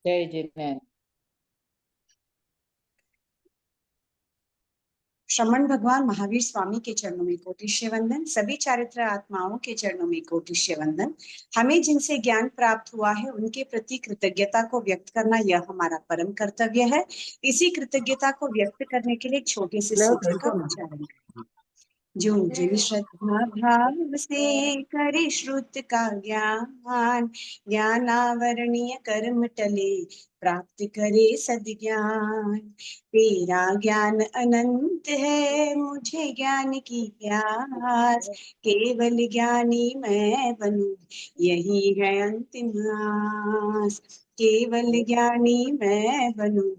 जय जिनेन्द्र। श्रमण भगवान महावीर स्वामी के चरणों में कोटिश्य वंदन। सभी चारित्र आत्माओं के चरणों में कोटिश्य वंदन। हमें जिनसे ज्ञान प्राप्त हुआ है उनके प्रति कृतज्ञता को व्यक्त करना यह हमारा परम कर्तव्य है। इसी कृतज्ञता को व्यक्त करने के लिए एक छोटे से सूत्र का उच्चारण करें। जो जिन श्रद्धा भाव से करे श्रुत का ज्ञान, ज्ञानावरणीय कर्म टले प्राप्त करे सद्ज्ञान। तेरा ज्ञान अनंत है मुझे ज्ञान की प्यास, केवल ज्ञानी मैं बनूं यही है अंतिम आस। केवल ज्ञानी मैं बनूं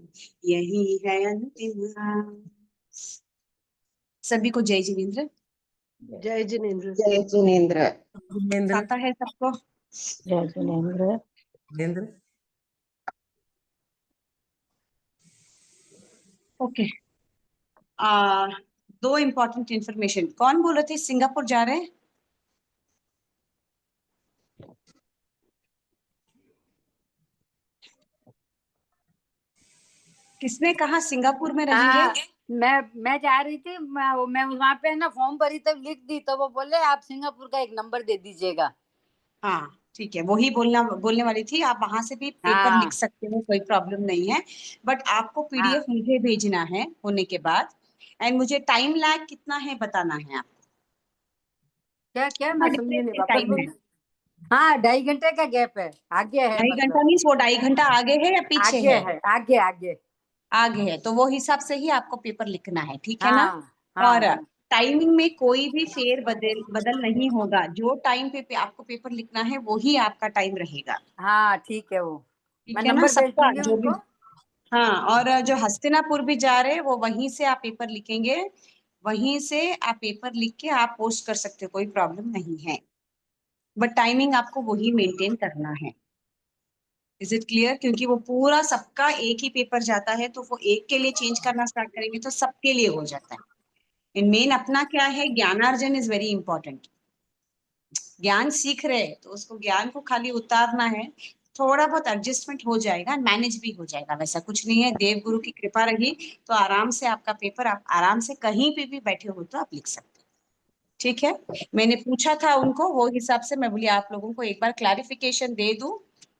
यही है अंतिम आस। सभी को जय जिनेन्द्र। जय जिनेन्द्र। जय जिनेन्द्र। आता है सबको? जय जिनेन्द्र। जिनेन्द्र। ओके। दो इम्पोर्टेंट इंफॉर्मेशन। कौन बोल रहे थे सिंगापुर जा रहे हैं? किसने कहा सिंगापुर में रहेंगे? मैं जा रही थी, मैं वहाँ पे ना फॉर्म भरी तब लिख दी, तो वो बोले आप सिंगापुर का एक नंबर दे दीजिएगा। हाँ ठीक है, वही बोलने वाली थी। आप वहां से भी पेपर लिख सकते हो, कोई प्रॉब्लम नहीं है। बट आपको पीडीएफ मुझे भेजना है होने के बाद। एंड मुझे टाइम लैग कितना है बताना है आपको। क्या मैं समझी नहीं टाइम वापस। है। हाँ, 2.5 घंटे का गैप है, आगे है। 2.5 घंटा मीन्स वो 2.5 घंटा आगे है या पीछे आगे है? आगे आगे आगे है, तो वो हिसाब से ही आपको पेपर लिखना है, ठीक है ना? हाँ, और टाइमिंग में कोई भी फेर बदल नहीं होगा। जो टाइम पे आपको पेपर लिखना है वो ही आपका टाइम रहेगा। हाँ ठीक है। वो ठीक मैं है ना नंबर भेज सबका दूंगी जो भी। उनको। हाँ, और जो हस्तिनापुर भी जा रहे हैं वो वहीं से आप पेपर लिखेंगे। वहीं से आप पेपर लिख के आप पोस्ट कर सकते हो, कोई प्रॉब्लम नहीं है। बट टाइमिंग आपको वही मेंटेन करना है। Is it clear? क्योंकि वो पूरा सबका एक ही पेपर जाता है, तो वो एक के लिए चेंज करना स्टार्ट करेंगे तो सबके लिए हो जाता है। मेन अपना क्या है, ज्ञानार्जन इज वेरी इंपॉर्टेंट। ज्ञान सीख रहे हैं तो उसको ज्ञान को खाली उतारना है। थोड़ा बहुत एडजस्टमेंट हो जाएगा, मैनेज भी हो जाएगा, वैसा कुछ नहीं है। देव गुरु की कृपा रही तो आराम से आपका पेपर आप आराम से कहीं पे भी बैठे हो तो आप लिख सकते हो। ठीक है, मैंने पूछा था उनको, वो हिसाब से मैं बोली आप लोगों को एक बार क्लैरिफिकेशन दे दूं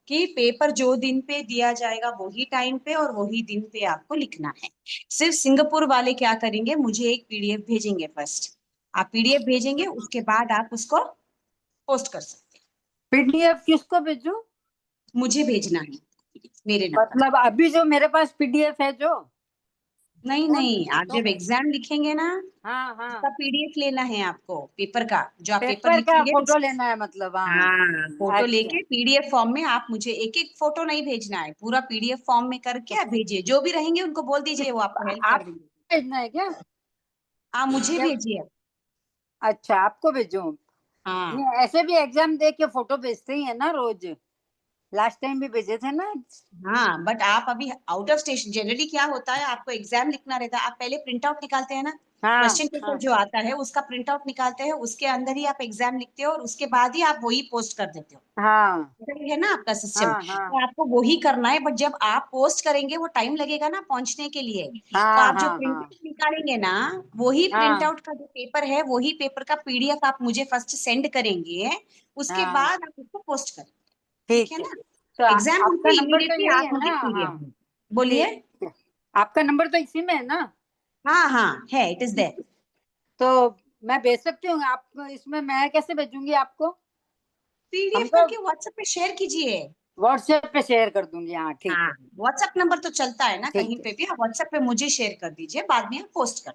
कि पेपर जो दिन पे दिया जाएगा वही टाइम पे और वही दिन पे आपको लिखना है। सिर्फ सिंगापुर वाले क्या करेंगे, मुझे एक पीडीएफ भेजेंगे फर्स्ट। आप पीडीएफ भेजेंगे, उसके बाद आप उसको पोस्ट कर सकते हैं। पीडीएफ किसको भेजूं? मुझे भेजना है मेरे नंबर। मतलब अभी जो मेरे पास पीडीएफ है जो? नहीं, आप जब एग्जाम लिखेंगे ना, हाँ, उसका पीडीएफ लेना है आपको, पेपर का। जो आप पेपर पेपर का लिखेंगे फोटो लेना है मतलब? हाँ, फोटो अच्छा। लेके पीडीएफ फॉर्म में आप मुझे एक एक फोटो नहीं भेजना है, पूरा पीडीएफ फॉर्म में करके आप भेजिए। जो भी रहेंगे उनको बोल दीजिए, वो आपको हेल्प कर आप देंगे। भेजना है क्या? आप मुझे क्या? भेजिए। अच्छा, आपको भेजूं? हाँ नहीं, ऐसे भी एग्जाम दे के फोटो भेजते ही है ना रोज। लास्ट टाइम भी भेजे थे ना। हाँ, बट आप अभी आउट ऑफ स्टेशन। जनरली क्या होता है, आपको एग्जाम लिखना रहता है, आप पहले प्रिंट आउट निकालते हैं ना। क्वेश्चन पेपर जो आता है उसका प्रिंट आउट निकालते हैं, उसके अंदर ही आप एग्जाम लिखते हो और उसके बाद ही आप वही पोस्ट कर देते हो। हाँ सही है ना आपका सिस्टम? हाँ हाँ तो आपको वही करना है, बट जब आप पोस्ट करेंगे वो टाइम लगेगा ना पहुंचने के लिए। तो हाँ आप जो हाँ प्रिंट हाँ आउट निकालेंगे ना, वही प्रिंट हाँ आउट का जो पेपर है, वही पेपर का पीडीएफ आप मुझे फर्स्ट सेंड करेंगे, उसके हाँ, बाद आप उसको पोस्ट करेंगे। ठीक ठीक है है। ना? तो एग्जाम आपका होगी नंबर तो इमीडिएटली, यही आप है मुझे ना? हाँ, पीडीएफ बोलिए। ठीक है। आपका नंबर तो इसी में है ना? हाँ हाँ है, इट इज देयर। तो मैं भेज सकती हूँ आपको इसमें? मैं कैसे भेजूंगी आपको? पीडीएफ हमको करके व्हाट्सएप पे शेयर कीजिए। व्हाट्सएप पे शेयर कर दूंगी। हाँ ठीक हाँ, है। व्हाट्सएप नंबर तो चलता है ना ठीक कहीं है, पे भी, आप व्हाट्सएप पे मुझे शेयर कर दीजिए, बाद में आप पोस्ट कर।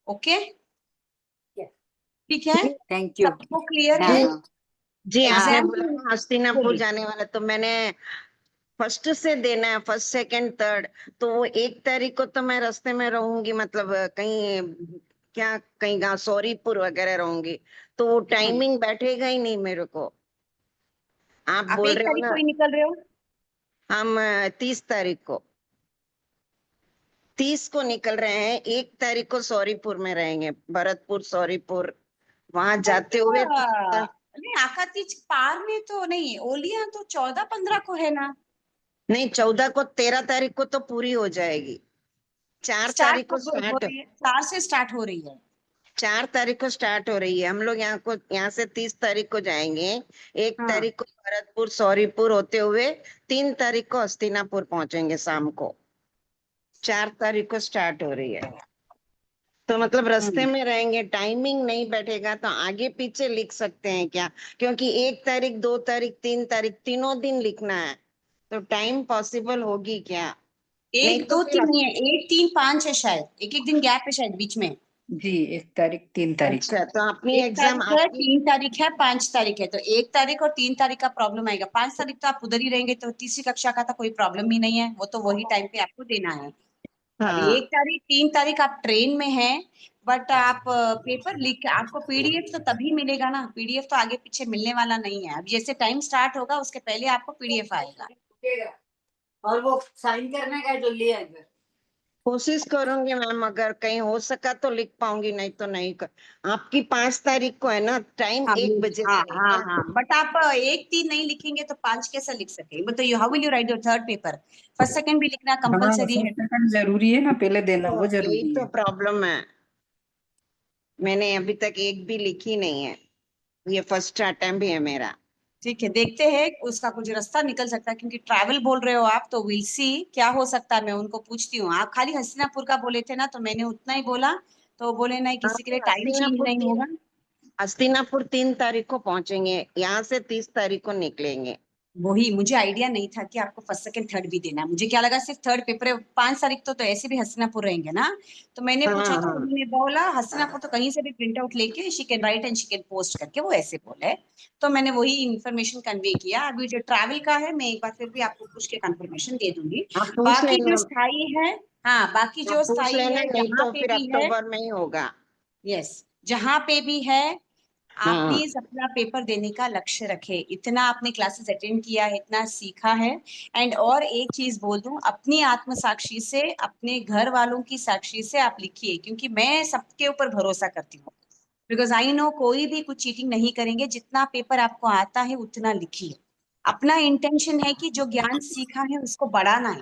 ओके, ठीक है? Thank you. सबको क्लियर हाँ है? जी जी, आपने एग्जाम बोला ना हस्तिनापुर जाने वाला, तो मैंने फर्स्ट से देना है, फर्स्ट सेकंड थर्ड। तो वो 1 तारीख को तो मैं रास्ते में रहूंगी, मतलब कहीं क्या, कहीं गाँव सौरीपुर वगैरह रहूंगी, तो वो टाइमिंग बैठेगा ही नहीं मेरे को। आप आप बोल 1 रहे हो तारीख को ना? ही निकल रहे हो? हम 30 तारीख को, 30 को निकल रहे हैं। 1 तारीख को सौरीपुर में रहेंगे, भरतपुर सौरीपुर, वहां जाते हुए नहीं, आकातीज पार में तो नहीं, ओलियां तो 14-15 को है ना। नहीं, 14 को, 13 तारीख को तो पूरी हो जाएगी। 4 स्टार्ट तारीख को हो स्टार्ट, रही है, 4 से स्टार्ट हो रही है। 4 तारीख को स्टार्ट हो रही है। हम लोग यहाँ से 30 तारीख को जाएंगे। 1 हाँ तारीख को भरतपुर सौरीपुर होते हुए 3 तारीख को हस्तिनापुर पहुंचेंगे शाम को। 4 तारीख को स्टार्ट हो रही है, तो मतलब रास्ते में रहेंगे, टाइमिंग नहीं बैठेगा तो आगे पीछे लिख सकते हैं क्या? क्योंकि 1 तारीख, 2 तारीख, 3 तारीख तीनों दिन लिखना है, तो टाइम पॉसिबल होगी क्या? नहीं 1 तो 2 फिर 3 नहीं है, 1 3 5 है शायद, एक एक दिन गैप है शायद बीच में। जी 1 तारीख 3 तारीख। अच्छा, तो अपनी 1 एग्जाम तारीख है, आपकी 3 तारीख है, 5 तारीख है, तो 1 तारीख और 3 तारीख का प्रॉब्लम आएगा। 5 तारीख तो आप उधर ही रहेंगे, तो तीसरी कक्षा का तो कोई प्रॉब्लम ही नहीं है, वो तो वही टाइम पे आपको देना है। और हाँ 1 तारीख 3 तारीख आप ट्रेन में हैं, बट आप पेपर लिख के, आपको पीडीएफ तो तभी मिलेगा ना, पीडीएफ तो आगे पीछे मिलने वाला नहीं है। अब जैसे टाइम स्टार्ट होगा उसके पहले आपको पीडीएफ आएगा। और वो साइन करने का है जो लिया है इधर। कोशिश करूंगी मैम, अगर कहीं हो सका तो लिख पाऊंगी, नहीं तो नहीं आपकी 5 तारीख को है ना, टाइम हाँ 1 बजे हाँ से हाँ है। हाँ, बट आप 1 3 नहीं लिखेंगे तो 5 कैसे लिख सके? बताइए, how will you right your third paper? First second भी लिखना हाँ कंपलसरी है। फर्स्ट सेकंड जरूरी है ना, पहले देना तो वो यही जरूरी तो है। प्रॉब्लम है, मैंने अभी तक एक भी लिखी नहीं है, ये फर्स्ट अटेम्प्ट भी है मेरा। ठीक है, देखते हैं उसका कुछ रास्ता निकल सकता है, क्योंकि ट्रैवल बोल रहे हो आप, तो विल सी क्या हो सकता है। मैं उनको पूछती हूँ। आप खाली हस्तिनापुर का बोले थे ना, तो मैंने उतना ही बोला, तो बोले नहीं, हाँ, किसी के लिए तो टाइम चेंज नहीं होगा। हस्तिनापुर 3 तारीख को पहुंचेंगे, यहाँ से 30 तारीख को निकलेंगे। वही मुझे आइडिया नहीं था कि आपको फर्स्ट सेकंड थर्ड भी देना है। मुझे क्या लगा सिर्फ थर्ड पेपर है। 5 तारीख तो ऐसे भी हस्तिनापुर रहेंगे ना, तो मैंने हाँ पूछा तो हाँ उन्होंने बोला हस्तिनापुर तो कहीं से भी प्रिंट आउट लेके she can write and she can post करके, वो ऐसे बोले। तो मैंने वही इन्फॉर्मेशन कन्वे किया। अभी जो ट्रैवल का है, मैं एक बार फिर भी आपको पूछ के कंफर्मेशन दे दूंगी। आप पूछ बाकी जो लेना, स्थायी है, हाँ बाकी आप जो पूछ स्थायी लेना, है नहीं जहाँ तो पे फिर भी है, अक्टूबर में ही होगा। यस, जहाँ पे भी है आप हाँ प्लीज अपना पेपर देने का लक्ष्य रखें। इतना आपने क्लासेस अटेंड किया है, इतना सीखा है। एंड और एक चीज बोल दूं, अपनी आत्म साक्षी से, अपने घर वालों की साक्षी से आप लिखिए, क्योंकि मैं सबके ऊपर भरोसा करती हूँ। बिकॉज आई नो कोई भी कुछ चीटिंग नहीं करेंगे। जितना पेपर आपको आता है उतना लिखिए। अपना इंटेंशन है कि जो ज्ञान सीखा है उसको बढ़ाना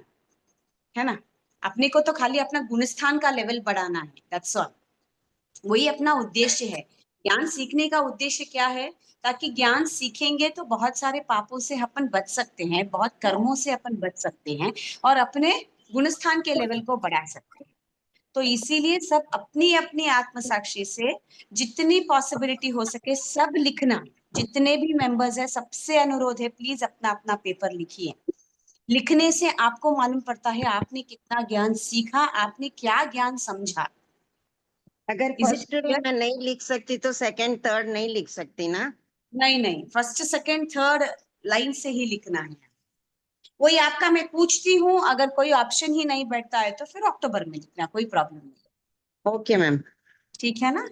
है ना। अपने को तो खाली अपना गुणस्थान का लेवल बढ़ाना है, दैट्स ऑल। वही अपना उद्देश्य है। ज्ञान सीखने का उद्देश्य क्या है? ताकि ज्ञान सीखेंगे तो बहुत सारे पापों से अपन बच सकते हैं, बहुत कर्मों से अपन बच सकते हैं, और अपने गुणस्थान के लेवल को बढ़ा सकते हैं। तो इसीलिए सब अपनी अपनी आत्म साक्षी से जितनी पॉसिबिलिटी हो सके सब लिखना। जितने भी मेंबर्स हैं सबसे अनुरोध है, प्लीज अपना अपना पेपर लिखिए। लिखने से आपको मालूम पड़ता है आपने कितना ज्ञान सीखा, आपने क्या ज्ञान समझा। अगर is it first day clear? में नहीं लिख सकती तो सेकंड थर्ड नहीं लिख सकती ना? नहीं नहीं, फर्स्ट सेकंड थर्ड लाइन से ही लिखना है। वही आपका मैं पूछती हूँ, अगर कोई ऑप्शन ही नहीं बैठता है तो फिर अक्टूबर में लिखना, कोई प्रॉब्लम नहीं। Okay ma'am. ठीक है ना?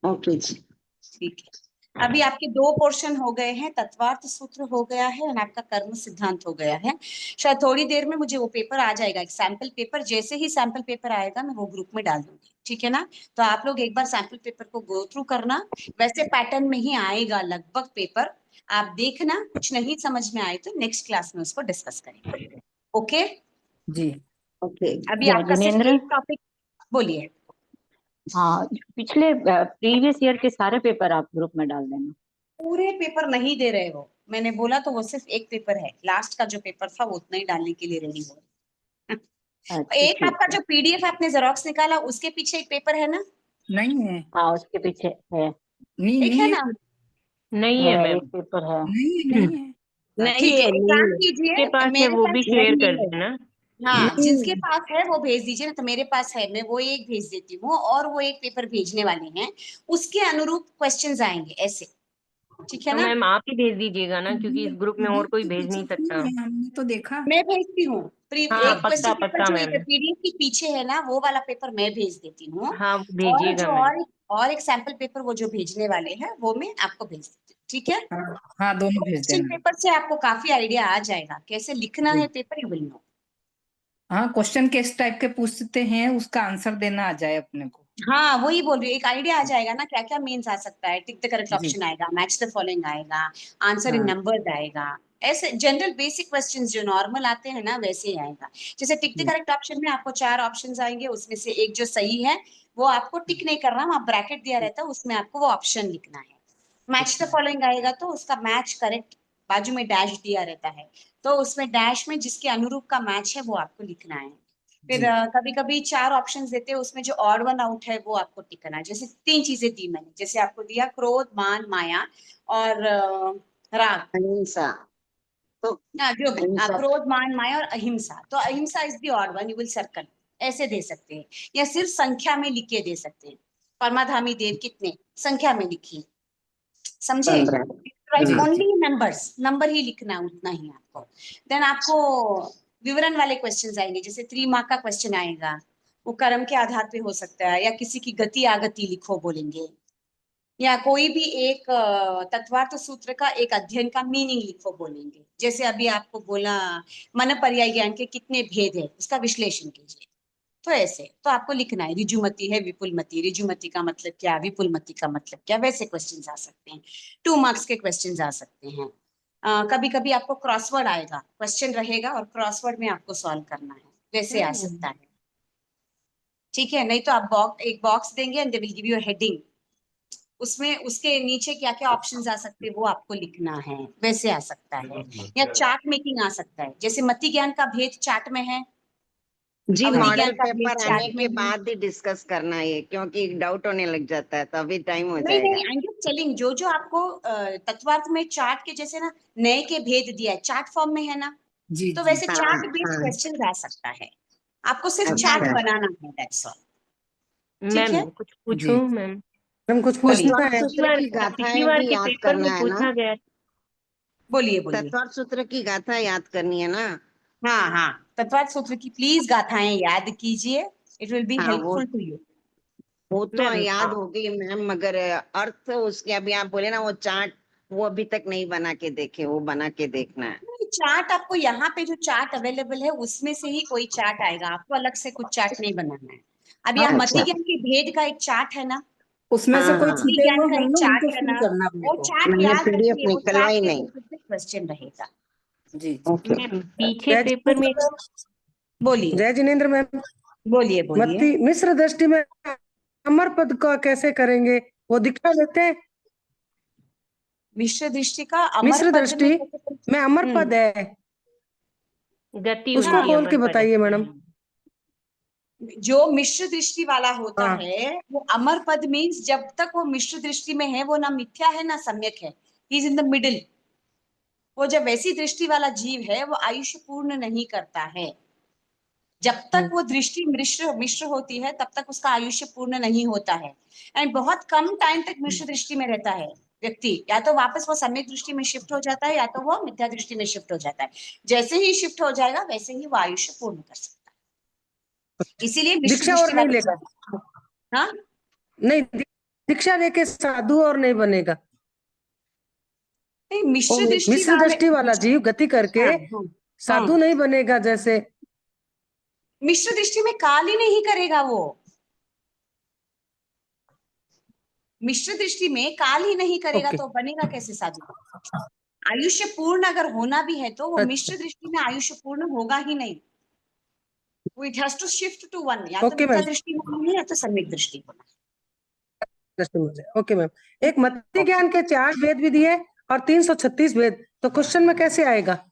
ओके जी। ठीक है। अभी आपके 2 पोर्शन हो गए हैं, तत्वार्थ सूत्र हो गया है और आपका कर्म सिद्धांत हो गया है। शायद थोड़ी देर में मुझे वो पेपर आ जाएगा, एक सैंपल पेपर। जैसे ही सैंपल पेपर आएगा मैं वो ग्रुप में डाल दूंगी, ठीक है ना? तो आप लोग एक बार सैंपल पेपर को गो थ्रू करना। वैसे पैटर्न में ही आएगा लगभग पेपर। आप देखना, कुछ नहीं समझ में आए तो नेक्स्ट क्लास में उसको डिस्कस करेंगे। ओके? जी ओके। अभी जय आपका सिर्फ जिनेंद्र। एक टॉपिक, बोलिए। हाँ, पिछले प्रीवियस ईयर के सारे पेपर आप ग्रुप में डाल देना। पूरे पेपर नहीं दे रहे हो, मैंने बोला तो वो सिर्फ एक पेपर है, लास्ट का जो पेपर था वो उतना ही डालने के लिए रेडी हो। अच्छा एक ठीक आपका है। जो पीडीएफ आपने जेरोक्स निकाला उसके पीछे एक पेपर है ना? नहीं है। हाँ उसके पीछे है। नहीं एक है नहीं है। ना? नहीं है है मैम। एक पेपर है। नहीं है। नहीं ठीक है, है, एक नहीं काम है। कीजिए, के पास है मेरे वो भी पास शेयर नहीं कर है। देना। हाँ, जिसके नहीं पास है वो भेज दीजिए ना, तो मेरे पास है, मैं वो एक भेज देती हूँ, और वो एक पेपर भेजने वाले हैं, उसके अनुरूप क्वेश्चंस आएंगे ऐसे। ठीक है तो ना? मैम आप ही भेज दीजिएगा ना, क्योंकि इस ग्रुप में और PDF कोई के भेज पीछे नहीं नहीं सकता। है, हमने तो देखा। मैं भेजती हूँ। हाँ एक पक्का क्वेश्चन पेपर पक्का जो मैम। पीडीएफ के पीछे है ना, वो वाला पेपर मैं भेज देती हूँ। हाँ और भेजिएगा जो मैम। और एक सैंपल पेपर वो जो भेजने वाले हैं वो मैं आपको भेज देती हूँ, ठीक है? हाँ हाँ, दोनों भेज क्वेश्चन देना। पेपर से आपको काफी आइडिया आ जाएगा कैसे लिखना है जी। Paper, you will know. हाँ, क्वेश्चन किस टाइप के पूछते हैं उसका आंसर देना आ जाए अपने को। हाँ वही बोल रही हूँ, एक आइडिया आ जाएगा ना, क्या क्या मीन्स आ सकता है। टिक द करेक्ट जी। ऑप्शन आएगा, मैच द फॉलोइंग आएगा, आंसर इन हाँ नंबर्स आएगा, ऐसे जनरल बेसिक क्वेश्चंस जो नॉर्मल आते हैं ना वैसे ही आएगा। जैसे टिक द करेक्ट ऑप्शन में आपको 4 ऑप्शंस आएंगे, उसमें से एक जो सही है वो आपको टिक नहीं करना, वहां ब्रैकेट दिया रहता है, उसमें आपको वो ऑप्शन लिखना है। मैच द फॉलोइंग आएगा तो उसका मैच करेक्ट बाजू में डैश दिया रहता है, तो उसमें डैश में जिसके अनुरूप का मैच है वो आपको लिखना है। फिर कभी कभी 4 ऑप्शंस देते हैं, उसमें जो ऑड वन आउट है वो आपको टिक करना है। जैसे 3 चीजें दी मैंने, जैसे आपको दिया क्रोध, मान, माया और राग। अहिंसा तो जो भी अहिंसा क्रोध, मान, माया और अहिंसा, तो अहिंसा is the odd one, you will circle, ऐसे दे सकते हैं। या सिर्फ संख्या में लिख के दे सकते हैं, परमाधामी देव कितने, संख्या में लिखिए, समझे? 15 ओनली नंबर्स, नंबर ही लिखना है, उतना ही आपको। देन आपको विवरण वाले क्वेश्चन आएंगे, जैसे 3 मार्क का क्वेश्चन आएगा, वो कर्म के आधार पे हो सकता है, या किसी की गति आगति लिखो बोलेंगे, या कोई भी एक तत्वार्थ सूत्र का एक अध्ययन का मीनिंग लिखो बोलेंगे। जैसे अभी आपको बोला मन पर्याय ज्ञान के कितने भेद है, उसका विश्लेषण कीजिए, तो ऐसे तो आपको लिखना है। रिजुमति है, विपुलमति, रिजुमति का मतलब क्या, विपुलमति का मतलब क्या, वैसे क्वेश्चंस आ सकते हैं। 2 मार्क्स के क्वेश्चंस आ सकते हैं। कभी कभी आपको क्रॉसवर्ड आएगा, क्वेश्चन रहेगा और क्रॉसवर्ड में आपको सॉल्व करना है, वैसे आ सकता है। ठीक है, नहीं तो आप एक बॉक्स देंगे and they will give you heading, उसमें उसके नीचे क्या क्या ऑप्शंस आ सकते हैं वो आपको लिखना है, वैसे आ सकता है। या चार्ट मेकिंग आ सकता है, जैसे मति ज्ञान का भेद चार्ट में है, जी, अवधि मॉडल ज्ञान का भेद पेपर आने चार्ट में के है। बाद ही डिस्कस करना है, क्योंकि डाउट होने लग जाता है तो अभी टाइम हो नहीं जाएगा। नहीं, आई एम जस्ट टेलिंग, जो जो आपको तत्वार्थ में चार्ट के जैसे ना नए के भेद दिया है, चार्ट फॉर्म में है ना, जी तो जी वैसे हाँ चार्ट बेस्ड हाँ, क्वेश्चन आ सकता है, आपको सिर्फ चार्ट अच्छा बनाना है, दैट्स ऑल। ठीक है, मैम कुछ जी। पूछूं मैम? मैम कुछ बोलिए पूछना तत्वार्थ है। सूत्र की पिछली गाथाएं बार भी के याद पेपर में करना है ना, पूछा गया। बोलिए बोलिए। तत्वार्थ सूत्र की गाथा याद करनी है ना। हाँ हाँ, तत्वार्थ सूत्र की प्लीज गाथाएं याद कीजिए, इट विल बी हाँ हेल्पफुल टू यू। वो तो मैम याद हो गई मैम, मगर अर्थ उसके अभी आप बोले ना वो चार्ट, वो अभी तक नहीं बना के देखे, वो बना के देखना है। चार्ट आपको यहाँ पे जो चार्ट अवेलेबल है उसमें से ही कोई चार्ट आएगा, आपको अलग से कुछ चार्ट नहीं बनाना है। अभी आप मति अच्छा ज्ञान के भेद का एक चार्ट है ना, उसमें से हाँ कोई हाँ, मति छूटे ज्ञान हुए का एक होंगे, चार्ट उनको है फिल ना, करना अपने वो को। चार्ट मैंने याद पीडीएफ रखिए, वो निकलवाई चार्ट के नहीं। बेसिस पे क्वेश्चन रहेगा। जी जी। ओके, मैम पीछे पेपर जय में बोलिए जय जिनेन्द्र मैम। बोलिए बोलिए। मत्ती मिश्र दृष्टि में अमर पद का कैसे करेंगे, वो दिखा देते हैं। मिश्र दृष्टि का अमर मिश्र पद में दृष्टि में अमर पद है, गति उसको उनकी खोल के अमर पद बताइए है। मैडम। जो मिश्र दृष्टि वाला होता हाँ है वो अमर पद मीन्स जब तक वो मिश्र दृष्टि में है वो ना मिथ्या है ना सम्यक है, he is in the middle. वो जब वैसी दृष्टि वाला जीव है वो आयुष्य पूर्ण नहीं करता है, जब तक वो दृष्टि मिश्र मिश्र होती है तब तक उसका आयुष्य पूर्ण नहीं होता है। एंड बहुत कम टाइम तक मिश्र दृष्टि में रहता है व्यक्ति, या तो वापस वो सम्यक दृष्टि में शिफ्ट हो जाता है या तो वो मिथ्या दृष्टि में शिफ्ट हो जाता है। जैसे ही शिफ्ट हो जाएगा वैसे ही वो आयुष्य पूर्ण कर सकता है, इसीलिए मिश्र दीक्षा और दृष्टि नहीं वाले लेगा, हाँ नहीं दीक्षा लेके साधु और नहीं बनेगा। नहीं, वो मिश्र दृष्टि मिश्र वाले, दृष्टि वाला जीव गति करके हाँ हाँ साधु हाँ, नहीं बनेगा। जैसे मिश्र दृष्टि में काल ही नहीं करेगा वो, मिश्र दृष्टि में काल ही नहीं करेगा ओके तो बनेगा कैसे साधु? आयुष्य पूर्ण अगर होना भी है तो वो अच्छा मिश्र दृष्टि में आयुष्य पूर्ण होगा ही नहीं, वो it has to shift to one, या तो ओके मिथ्या मैम, दृष्टि होना है या तो सम्यक दृष्टि होना ओके मैम। एक मत्ती ज्ञान के 4 भेद भी दिए और 336 भेद, तो क्वेश्चन में कैसे आएगा? है।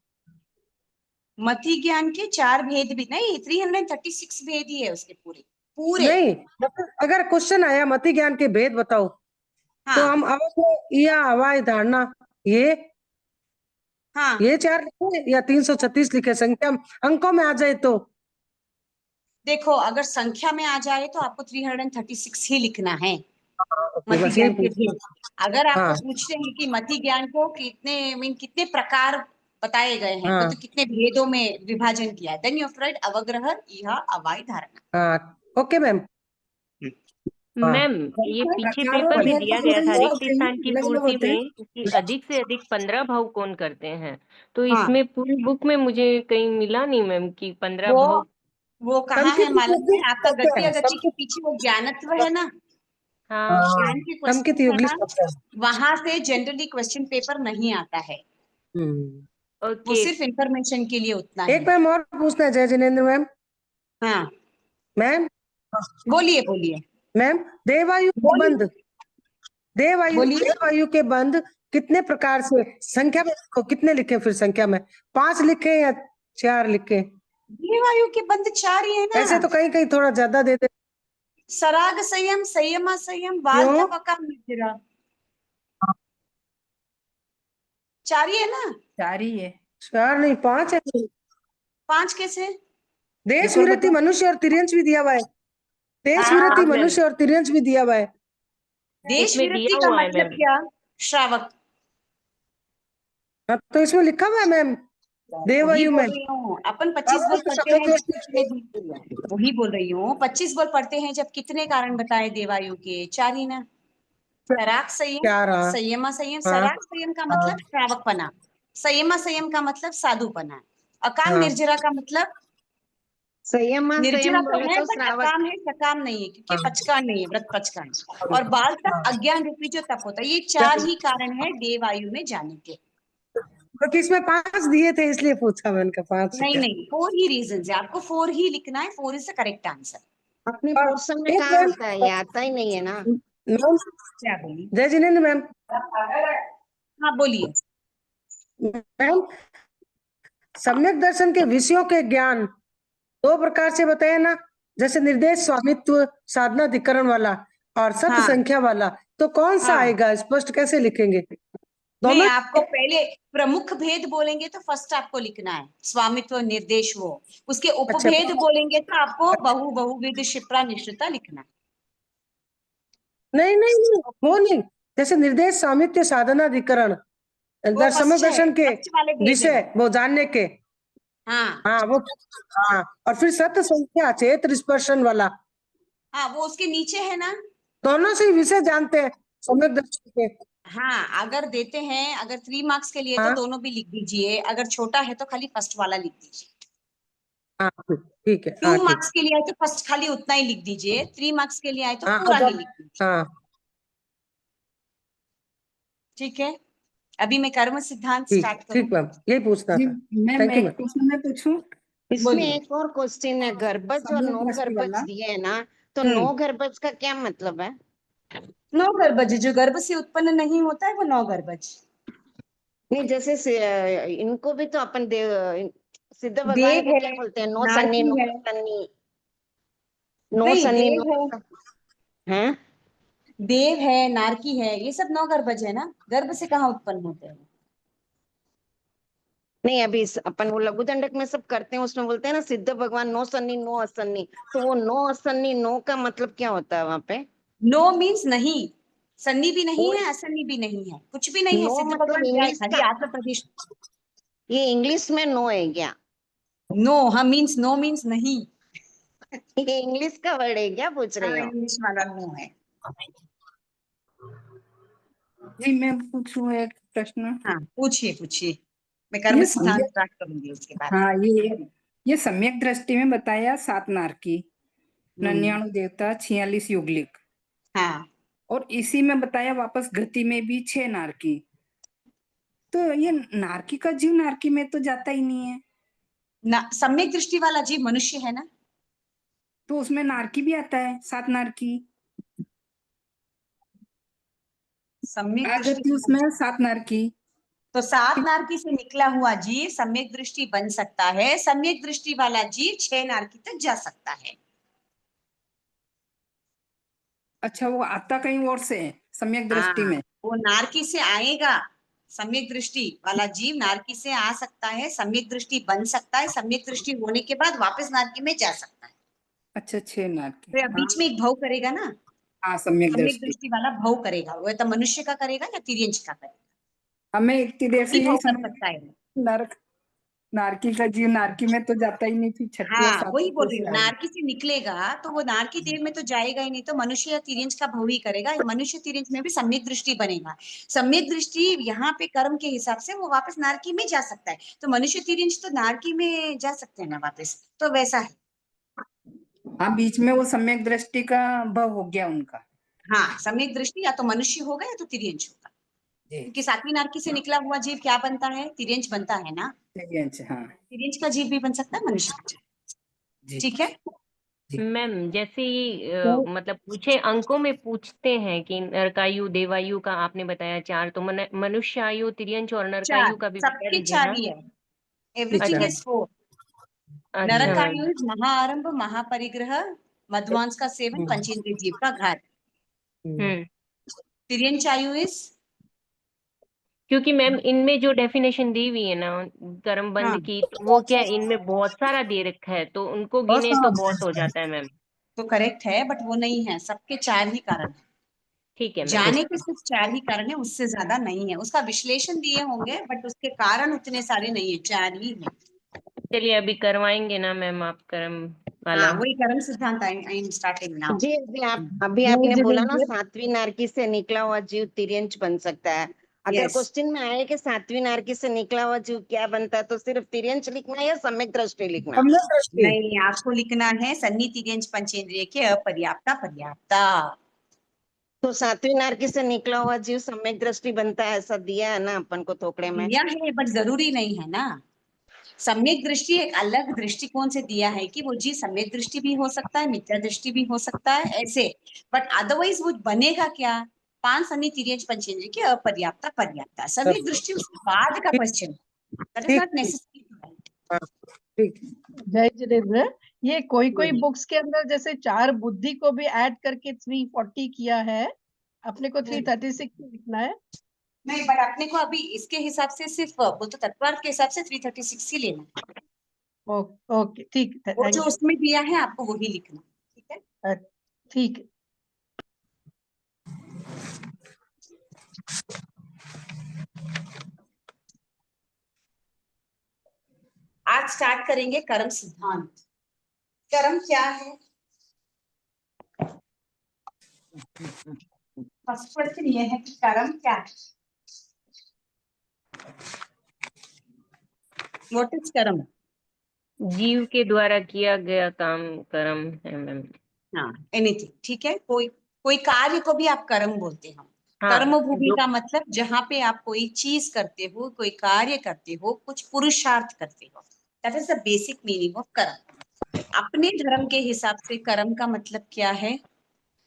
मति ज्ञान के 4 भेद भी नहीं, 336 भेद ही है उसके पूरे पूरे। नहीं मतलब अगर क्वेश्चन आया मति ज्ञान के भेद बताओ, तो हाँ हम अवश्य या हवाई धारणा ये हाँ, 4 लिखे या 336 लिखे, संख्या अंकों में आ जाए तो। देखो अगर संख्या में आ जाए तो आपको 336 ही लिखना है ओके मति बस यही ज्ञान के पूछना। भेद। अगर आपको हाँ पूछते हैं कि मति ज्ञान को कितने प्रकार बताए गए हैं, हाँ मतलब कितने भेदों में विभाजन किया है, then you have to write अवग्रह, इह, अवाय, धारणा। हाँ ओके मैम। हाँ मैम ये पीछे प्रकार और पेपर में भेद दिया तो गया था थोड़े रिक्त स्थान की अलग अलग पूर्ति होते हैं। में कि अधिक से अधिक 15 भाव कौन करते हैं, तो हाँ, इसमें पूरी बुक में मुझे कहीं मिला नहीं मैम कि 15 वो भाव। वो कहाँ है समकित मालूम है आपका? शब्द गति है, अगति के पीछे वो ज्ञानत्व है ना, हाँ ज्ञान के समकित क्वेश्चन है युगली ना, शब्द है। वहां से जनरली क्वेश्चन पेपर नहीं आता है। हम्म वो ओके सिर्फ इंफॉर्मेशन के लिए उतना एक ही। मैम और पूछना है जय जिनेन्द्र मैम। हाँ मैम बोलिए बोलिए मैम देवायु के बोलिए बंध, देवायु बोलिए। देवायु के बंध कितने प्रकार से, संख्या में लिखो, कितने लिखे फिर संख्या में, 5 लिखे या 4 लिखे? देवायु के बंध 4 ही है ना। ऐसे तो कहीं कहीं थोड़ा ज्यादा देते। सराग संयम, संयमा संयम, बाल क्यों? तपका मिथिरा, 4 ही है ना। 4 ही है। 4 नहीं 5 है। 5 कैसे? देश एक और विरति बताओ। मनुष्य और तिर्यंश भी दिया हुआ है। देश हाँ विरति मैम, मनुष्य और तिर्यंश भी दिया हुआ है। देश इसमें विरक्ति दिया का हुआ है मतलब मैम। क्या? श्रावक। हाँ, तो इसमें लिखा हुआ है मैम वही देवायु बोल में। रही हूँ, अपन 25 अब बोल पढ़ते हैं जब कितने, समझ वही बोल रही हूँ 25 बोल पढ़ते हैं जब कितने कारण बताए देवायु के? 4 ही ना। सराग संयम, क्या रहा? संयमा संयम। हाँ सराग संयम का मतलब श्रावकपना, संयमा संयम का मतलब साधुपना, अकाम हाँ निर्जरा का मतलब, संयमा निर्जरा संयम तो बोले है तो बट श्रावक। अकाम है, सकाम नहीं है, क्योंकि हाँ पचकान नहीं है, व्रत पचकान। और बाल तक अज्ञान रूपी जो तप होता है, ये 4 ही कारण है देवायु में जाने के। क्योंकि इसमें 5 दिए थे इसलिए पूछा मैंने, कहा 5 नहीं क्या। नहीं, 4 ही रीजन है, आपको 4 ही लिखना है, 4 इज द करेक्ट आंसर। अपने और पोर्शन में एक कहाँ मैम, आता है? ये आता ही नहीं है ना। मैम क्या बोली? जय जिनेन्द्र मैम, हाँ बोलिए। मैम सम्यक दर्शन के विषयों के ज्ञान 2 प्रकार से बताया ना, जैसे निर्देश स्वामित्व साधना अधिकरण वाला और सत हाँ संख्या वाला, तो कौन सा हाँ, आएगा, स्पष्ट कैसे लिखेंगे नहीं दोनों? आपको पहले प्रमुख भेद बोलेंगे तो फर्स्ट आपको लिखना है स्वामित्व निर्देश, वो उसके अच्छा उपभेद बोलेंगे तो आपको बहुविध क्षिप्रा निश्चिता लिखना है। नहीं नहीं नहीं वो नहीं, जैसे निर्देश स्वामित्व साधना अधिकरण वो समग्र फर्स्ट है, दर्शन के फर्स्ट वाले भेद है विषय वो जानने के। हाँ हाँ वो, हाँ और फिर सत संख्या चेत्र स्पर्शन वाला, हाँ, वो उसके नीचे है ना। दोनों से ही विषय जानते हैं सम्यक दर्शन के। हाँ अगर देते हैं, अगर 3 मार्क्स के लिए तो हाँ दोनों भी लिख दीजिए, अगर छोटा है तो खाली फर्स्ट वाला लिख दीजिए। हाँ ठीक है, 2 हाँ ठीक, मार्क्स के लिए आए तो फर्स्ट खाली उतना ही लिख दीजिए, 3 मार्क्स के लिए आए तो हाँ पूरा ही लिख दीजिए। हाँ ठीक है, अभी मैं कर्म सिद्धांत ठीक स्टार्ट ठीक करूँ। मैम, यही पूछना जी था। मैम, थैंक यू एक मैम। क्वेश्चन मैं पूछूं? इसमें बोलिए। एक और क्वेश्चन है, गर्भज और सम्यक नो दृष्टि गर्भज वाला। दिए है ना, तो हम्म। नो गर्भज का क्या मतलब है? 9 गर्भज, जो गर्भ से उत्पन्न नहीं होता है वो 9 गर्भज। नहीं जैसे इनको भी तो अपन सिद्ध भगवान देव को है, क्या बोलते हैं? नो सन्नी, नारकी नो है, सन्नी, नो नहीं सन्नी, नो देव है, है। देव है, नारकी है, ये सब 9 गर्भज है ना, गर्भ से कहाँ उत्पन्न होते हैं? नहीं अभी अपन वो लघु दंडक में सब करते हैं, उसमें बोलते हैं ना सिद्ध भगवान नो सन्नी नो असन्नी, तो वो नो असन्नी नो का मतलब क्या होता है वहां पे? नो मीन्स नहीं, सन्नी भी नहीं वो है, असन्नी भी नहीं है, कुछ भी नहीं है, नो सिद्ध मतलब भगवान क्या है, इंग्लिश खाली का, आत्म प्रदेश। ये इंग्लिश में नो है क्या? नो, हाँ मीन्स नो मीन्स नहीं। ये इंग्लिश का वर्ड है क्या, पूछ हाँ रही हो? इंग्लिश वाला नो है। जी मैं पूछूं एक प्रश्न? हाँ पूछिए पूछिए, मैं कर्म ये सिद्धांत सम्यक, स्टार्ट करूंगी उसके बाद। हाँ ये सम्यक दृष्टि में बताया 7 नारकी, 99 देवता, 46 युगलिक, हाँ और इसी में बताया वापस गति में भी 6 नारकी। तो ये नारकी का जीव नारकी में तो जाता ही नहीं है, ना, सम्यक दृष्टि वाला जीव मनुष्य है ना। तो उसमें नारकी भी आता है, 7 नारकी। सम्यक दृष्टि आगति उसमें 7 नारकी। तो 7 नारकी से निकला हुआ जीव सम्यक दृष्टि बन सकता है, सम्यक दृष्टि वाला जीव 6 नारकी तक जा सकता है। अच्छा, वो आता कहीं और से है सम्यक दृष्टि हाँ में? वो नारकी से आएगा, सम्यक दृष्टि वाला जीव नारकी से आ सकता है, सम्यक दृष्टि बन सकता है, सम्यक दृष्टि होने के बाद वापस नारकी में जा सकता है। अच्छा, 6 नारकी, तो हाँ बीच में एक भव करेगा ना, हाँ, सम्यक सम्यक दृष्टि। दृष्टि वाला भव करेगा, वो तो मनुष्य का करेगा या तिर्यंच का करेगा, हमें इतनी देर से ही यही भव कर समझ, सकता है। नरक, नारकी का जीव नारकी में तो जाता ही नहीं, फिर छठी और हाँ वही सातवीं बोल रही कैसे हूँ, आएगा? नारकी से निकलेगा तो वो नारकी देह में तो जाएगा ही नहीं, तो मनुष्य या तिर्यंच का भव ही करेगा, मनुष्य तिर्यंच में भी सम्यक दृष्टि बनेगा। सम्यक दृष्टि यहाँ पे कर्म के हिसाब से वो वापस नारकी में जा सकता है, तो मनुष्य तिर्यंच तो नारकी में जा सकते हैं ना वापस, तो वैसा है। हाँ, बीच में वो सम्यक दृष्टि का भव हो गया उनका। हाँ सम्यक दृष्टि या तो मनुष्य होगा या तो तिर्यंच होगा। क्योंकि सातवीं नारकी से निकला हुआ जीव क्या बनता है? तिर्यंच बनता है ना। हाँ तिर्यंच का जीव भी बन सकता है मनुष्य का। जी। ठीक है। मैम जैसे ही तो- मतलब पूछे अंकों में पूछते हैं कि नरकायु देवायु का आपने बताया 4, तो मनुष्य आयु तिर्यंच और 4 नरकायु का भी बता सबके दीजिए 4 ना। ही है। एवरीथिंग अच्छा इज 4। अच्छा मैम। नरकायु महाआरंभ, महापरिग्रह, मध्वांश का सेवन, पंचेंद्रिय जीव का घात। हम्म। तिर्यंचायु इज क्योंकि मैम इनमें जो डेफिनेशन दी हुई है ना कर्म बंद हाँ की, तो वो क्या इनमें बहुत सारा दे रखा है, तो उनको गिने तो बहुत हो जाता है मैम। तो करेक्ट है, बट वो नहीं है। सबके 4 ही कारण है। ठीक है मैम। जाने के सिर्फ 4 ही कारण है, उससे ज्यादा नहीं है। उसका विश्लेषण दिए होंगे बट उसके कारण उतने सारे नहीं है, 4 ही है। चलिए अभी करवाएंगे ना मैम आप कर्म वाला। हाँ वही कर्म सिद्धांत। I am starting now. जी अभी आपने बोला ना सातवीं नारकी से निकला हुआ जीव तिर्यंच बन सकता है। अगर Yes. क्वेश्चन में आए कि सातवीं नारकी से निकला हुआ जीव क्या बनता है, तो सिर्फ तिर्यंच लिखना है या सम्यक दृष्टि लिखना? नहीं, आपको लिखना है सन्नी तिर्यंच पंचेंद्रिय के अपर्याप्ता पर्याप्ता। तो सातवीं नारकी से निकला हुआ जीव सम्यक दृष्टि बनता है, ऐसा दिया है ना अपन को थोकड़े में। दिया है बट जरूरी नहीं है ना। सम्यक दृष्टि एक अलग दृष्टिकोण से दिया है कि वो जी सम्यक दृष्टि भी हो सकता है, मिथ्या दृष्टि भी हो सकता है ऐसे। बट अदरवाइज वो बनेगा क्या? 5 सन्नी तिर्यंच पंचेंद्रिय की अपर्याप्ता पर्याप्ता। सम्यक दृष्टि उसके बाद का question, that is not necessary. जय जितेंद्र, ये कोई जी। बुक्स के अंदर जैसे 4 बुद्धि को भी ऐड करके 340 किया है, अपने को 336 लिखना है। नहीं, बट अपने को अभी इसके हिसाब से सिर्फ वो तो तत्वार्थ के हिसाब से 336 ही लेना है। ओके ठीक है, वो थैंक जो यू। उसमें दिया है आपको वही लिखना। ठीक है। ठीक है। आज स्टार्ट करेंगे कर्म सिद्धांत। कर्म क्या है? फर्स्ट क्वेश्चन ये है कि कर्म क्या है? व्हाट इज कर्म? जीव के द्वारा किया गया काम कर्म है मैम। हाँ, एनीथिंग। ठीक है। कोई कार्य को भी आप कर्म बोलते हो। हाँ कर्म भूमि जो का मतलब जहां पे आप कोई चीज करते हो, कोई कार्य करते हो, कुछ पुरुषार्थ करते हो, that is the basic meaning of कर्म। अपने धर्म के हिसाब से कर्म का मतलब क्या है?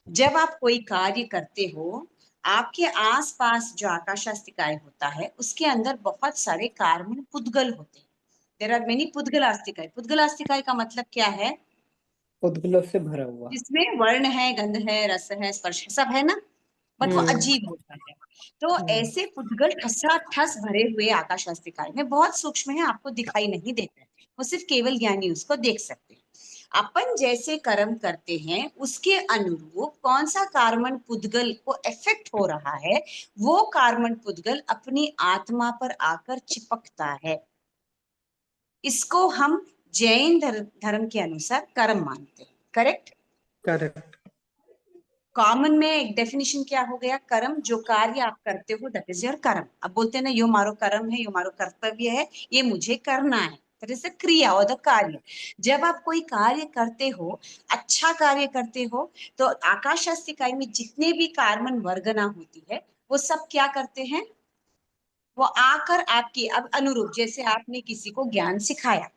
जब आप कोई कार्य करते हो, आपके आसपास जो आकाशास्तिकाय होता है उसके अंदर बहुत सारे कार्बन पुद्गल होते हैं। देयर आर मेनी पुद्गलास्तिकाय। पुद्गलास्तिकाय का मतलब क्या है? उद्गलों से भरा हुआ। जिसमें वर्ण है, गंध है, रस है, स्पर्श है, सब है ना। बट वो अजीब होता है। तो ऐसे पुद्गल ठस भरे हुए आकाशास्तिकाय में बहुत सूक्ष्म है, आपको दिखाई नहीं देता है। वो सिर्फ केवल ज्ञानी उसको देख सकते हैं। अपन जैसे कर्म करते हैं उसके अनुरूप कौन सा कार्बन पुद्गल को इफेक्ट हो रहा है, वो कार्बन पुद्गल अपनी आत्मा पर आकर चिपकता है। इसको हम जैन धर्म के अनुसार कर्म मानते हैं। करेक्ट। करेक्ट। कॉमन में एक डेफिनेशन क्या हो गया? कर्म, जो कार्य आप करते हो दैट इज योर कर्म। अब बोलते हैं ना, यो मारो कर्म है, यो मारो कर्तव्य है, ये मुझे करना है, दैट इज द क्रिया और द कार्य। जब आप कोई कार्य करते हो, अच्छा कार्य करते हो, तो आकाशास्तिकाय में जितने भी कार्बन वर्गना होती है वो सब क्या करते हैं? वो आकर आपकी अब अनुरूप, जैसे आपने किसी को ज्ञान सिखाया,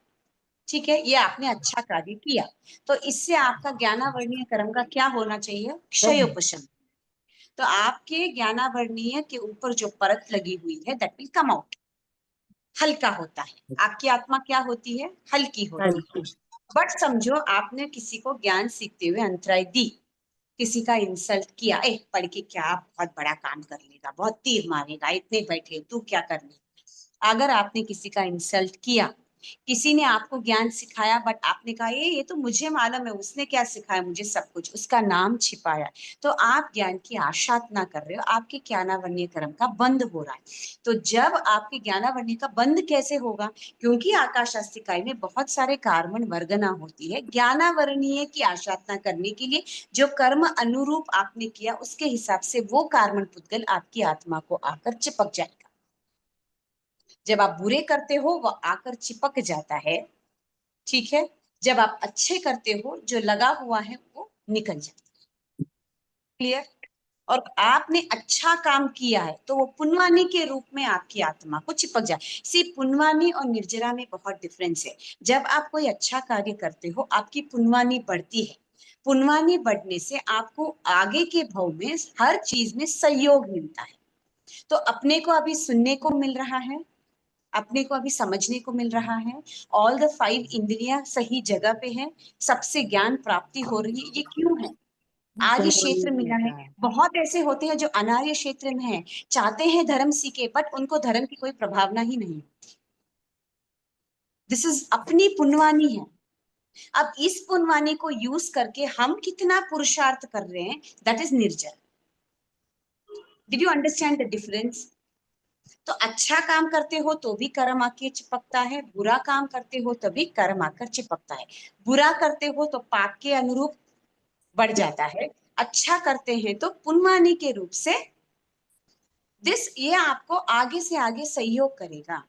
ठीक है, ये आपने अच्छा कार्य किया, तो इससे आपका ज्ञानावर्णीय कर्म का क्या होना चाहिए? क्षयोपशम। तो आपके ज्ञानावर्णीय के ऊपर जो परत लगी हुई है दैट विल कम आउट, हल्का होता है। आपकी आत्मा क्या होती है? हल्की होती है। बट समझो आपने किसी को ज्ञान सीखते हुए अंतराय दी, किसी का इंसल्ट किया, ए पढ़ के क्या बहुत बड़ा काम कर लेगा, बहुत तीर मारेगा, इतने बैठे तू क्या कर लेगा। अगर आपने किसी का इंसल्ट किया, किसी ने आपको ज्ञान सिखाया बट आपने कहा ये तो मुझे मालूम है, उसने क्या सिखाया मुझे सब कुछ, उसका नाम छिपाया, तो आप ज्ञान की आशातना कर रहे हो, आपके ज्ञानावर्णीय कर्म का बंद हो रहा है। तो जब आपके ज्ञानावर्णीय का बंद कैसे होगा? क्योंकि आकाशास्तिकाय में बहुत सारे कार्बन वर्गना होती है। ज्ञानावर्णीय की आशातना करने के लिए जो कर्म अनुरूप आपने किया उसके हिसाब से वो कार्बन पुद्गल आपकी आत्मा को आकर चिपक जाएगा। जब आप बुरे करते हो वो आकर चिपक जाता है, ठीक है। जब आप अच्छे करते हो जो लगा हुआ है वो निकल जाता है। क्लियर? और आपने अच्छा काम किया है तो वो पुण्यवानी के रूप में आपकी आत्मा को चिपक जाए। सी पुण्यवानी और निर्जरा में बहुत डिफरेंस है। जब आप कोई अच्छा कार्य करते हो आपकी पुण्यवानी बढ़ती है। पुण्यवानी बढ़ने से आपको आगे के भव में हर चीज में सहयोग मिलता है। तो अपने को अभी सुनने को मिल रहा है, अपने को अभी समझने को मिल रहा है, ऑल द 5 इंद्रियां सही जगह पे है, सबसे ज्ञान प्राप्ति हो रही है। ये क्यों है? आर्य क्षेत्र मिला है। बहुत ऐसे होते हैं जो अनार्य क्षेत्र में है, चाहते हैं धर्म सीखे बट उनको धर्म की कोई प्रभावना ही नहीं। दिस इज अपनी पुण्यवानी है। अब इस पुण्यवानी को यूज करके हम कितना पुरुषार्थ कर रहे हैं, दैट इज निर्जर। Did you understand the difference? तो अच्छा काम करते हो तो भी कर्म आके चिपकता है, बुरा काम करते हो तो भी कर्म आकर चिपकता है। बुरा करते हो तो पाप के अनुरूप बढ़ जाता है, अच्छा करते हैं तो पुण्यवानी के रूप से ये आपको आगे से आगे सहयोग करेगा।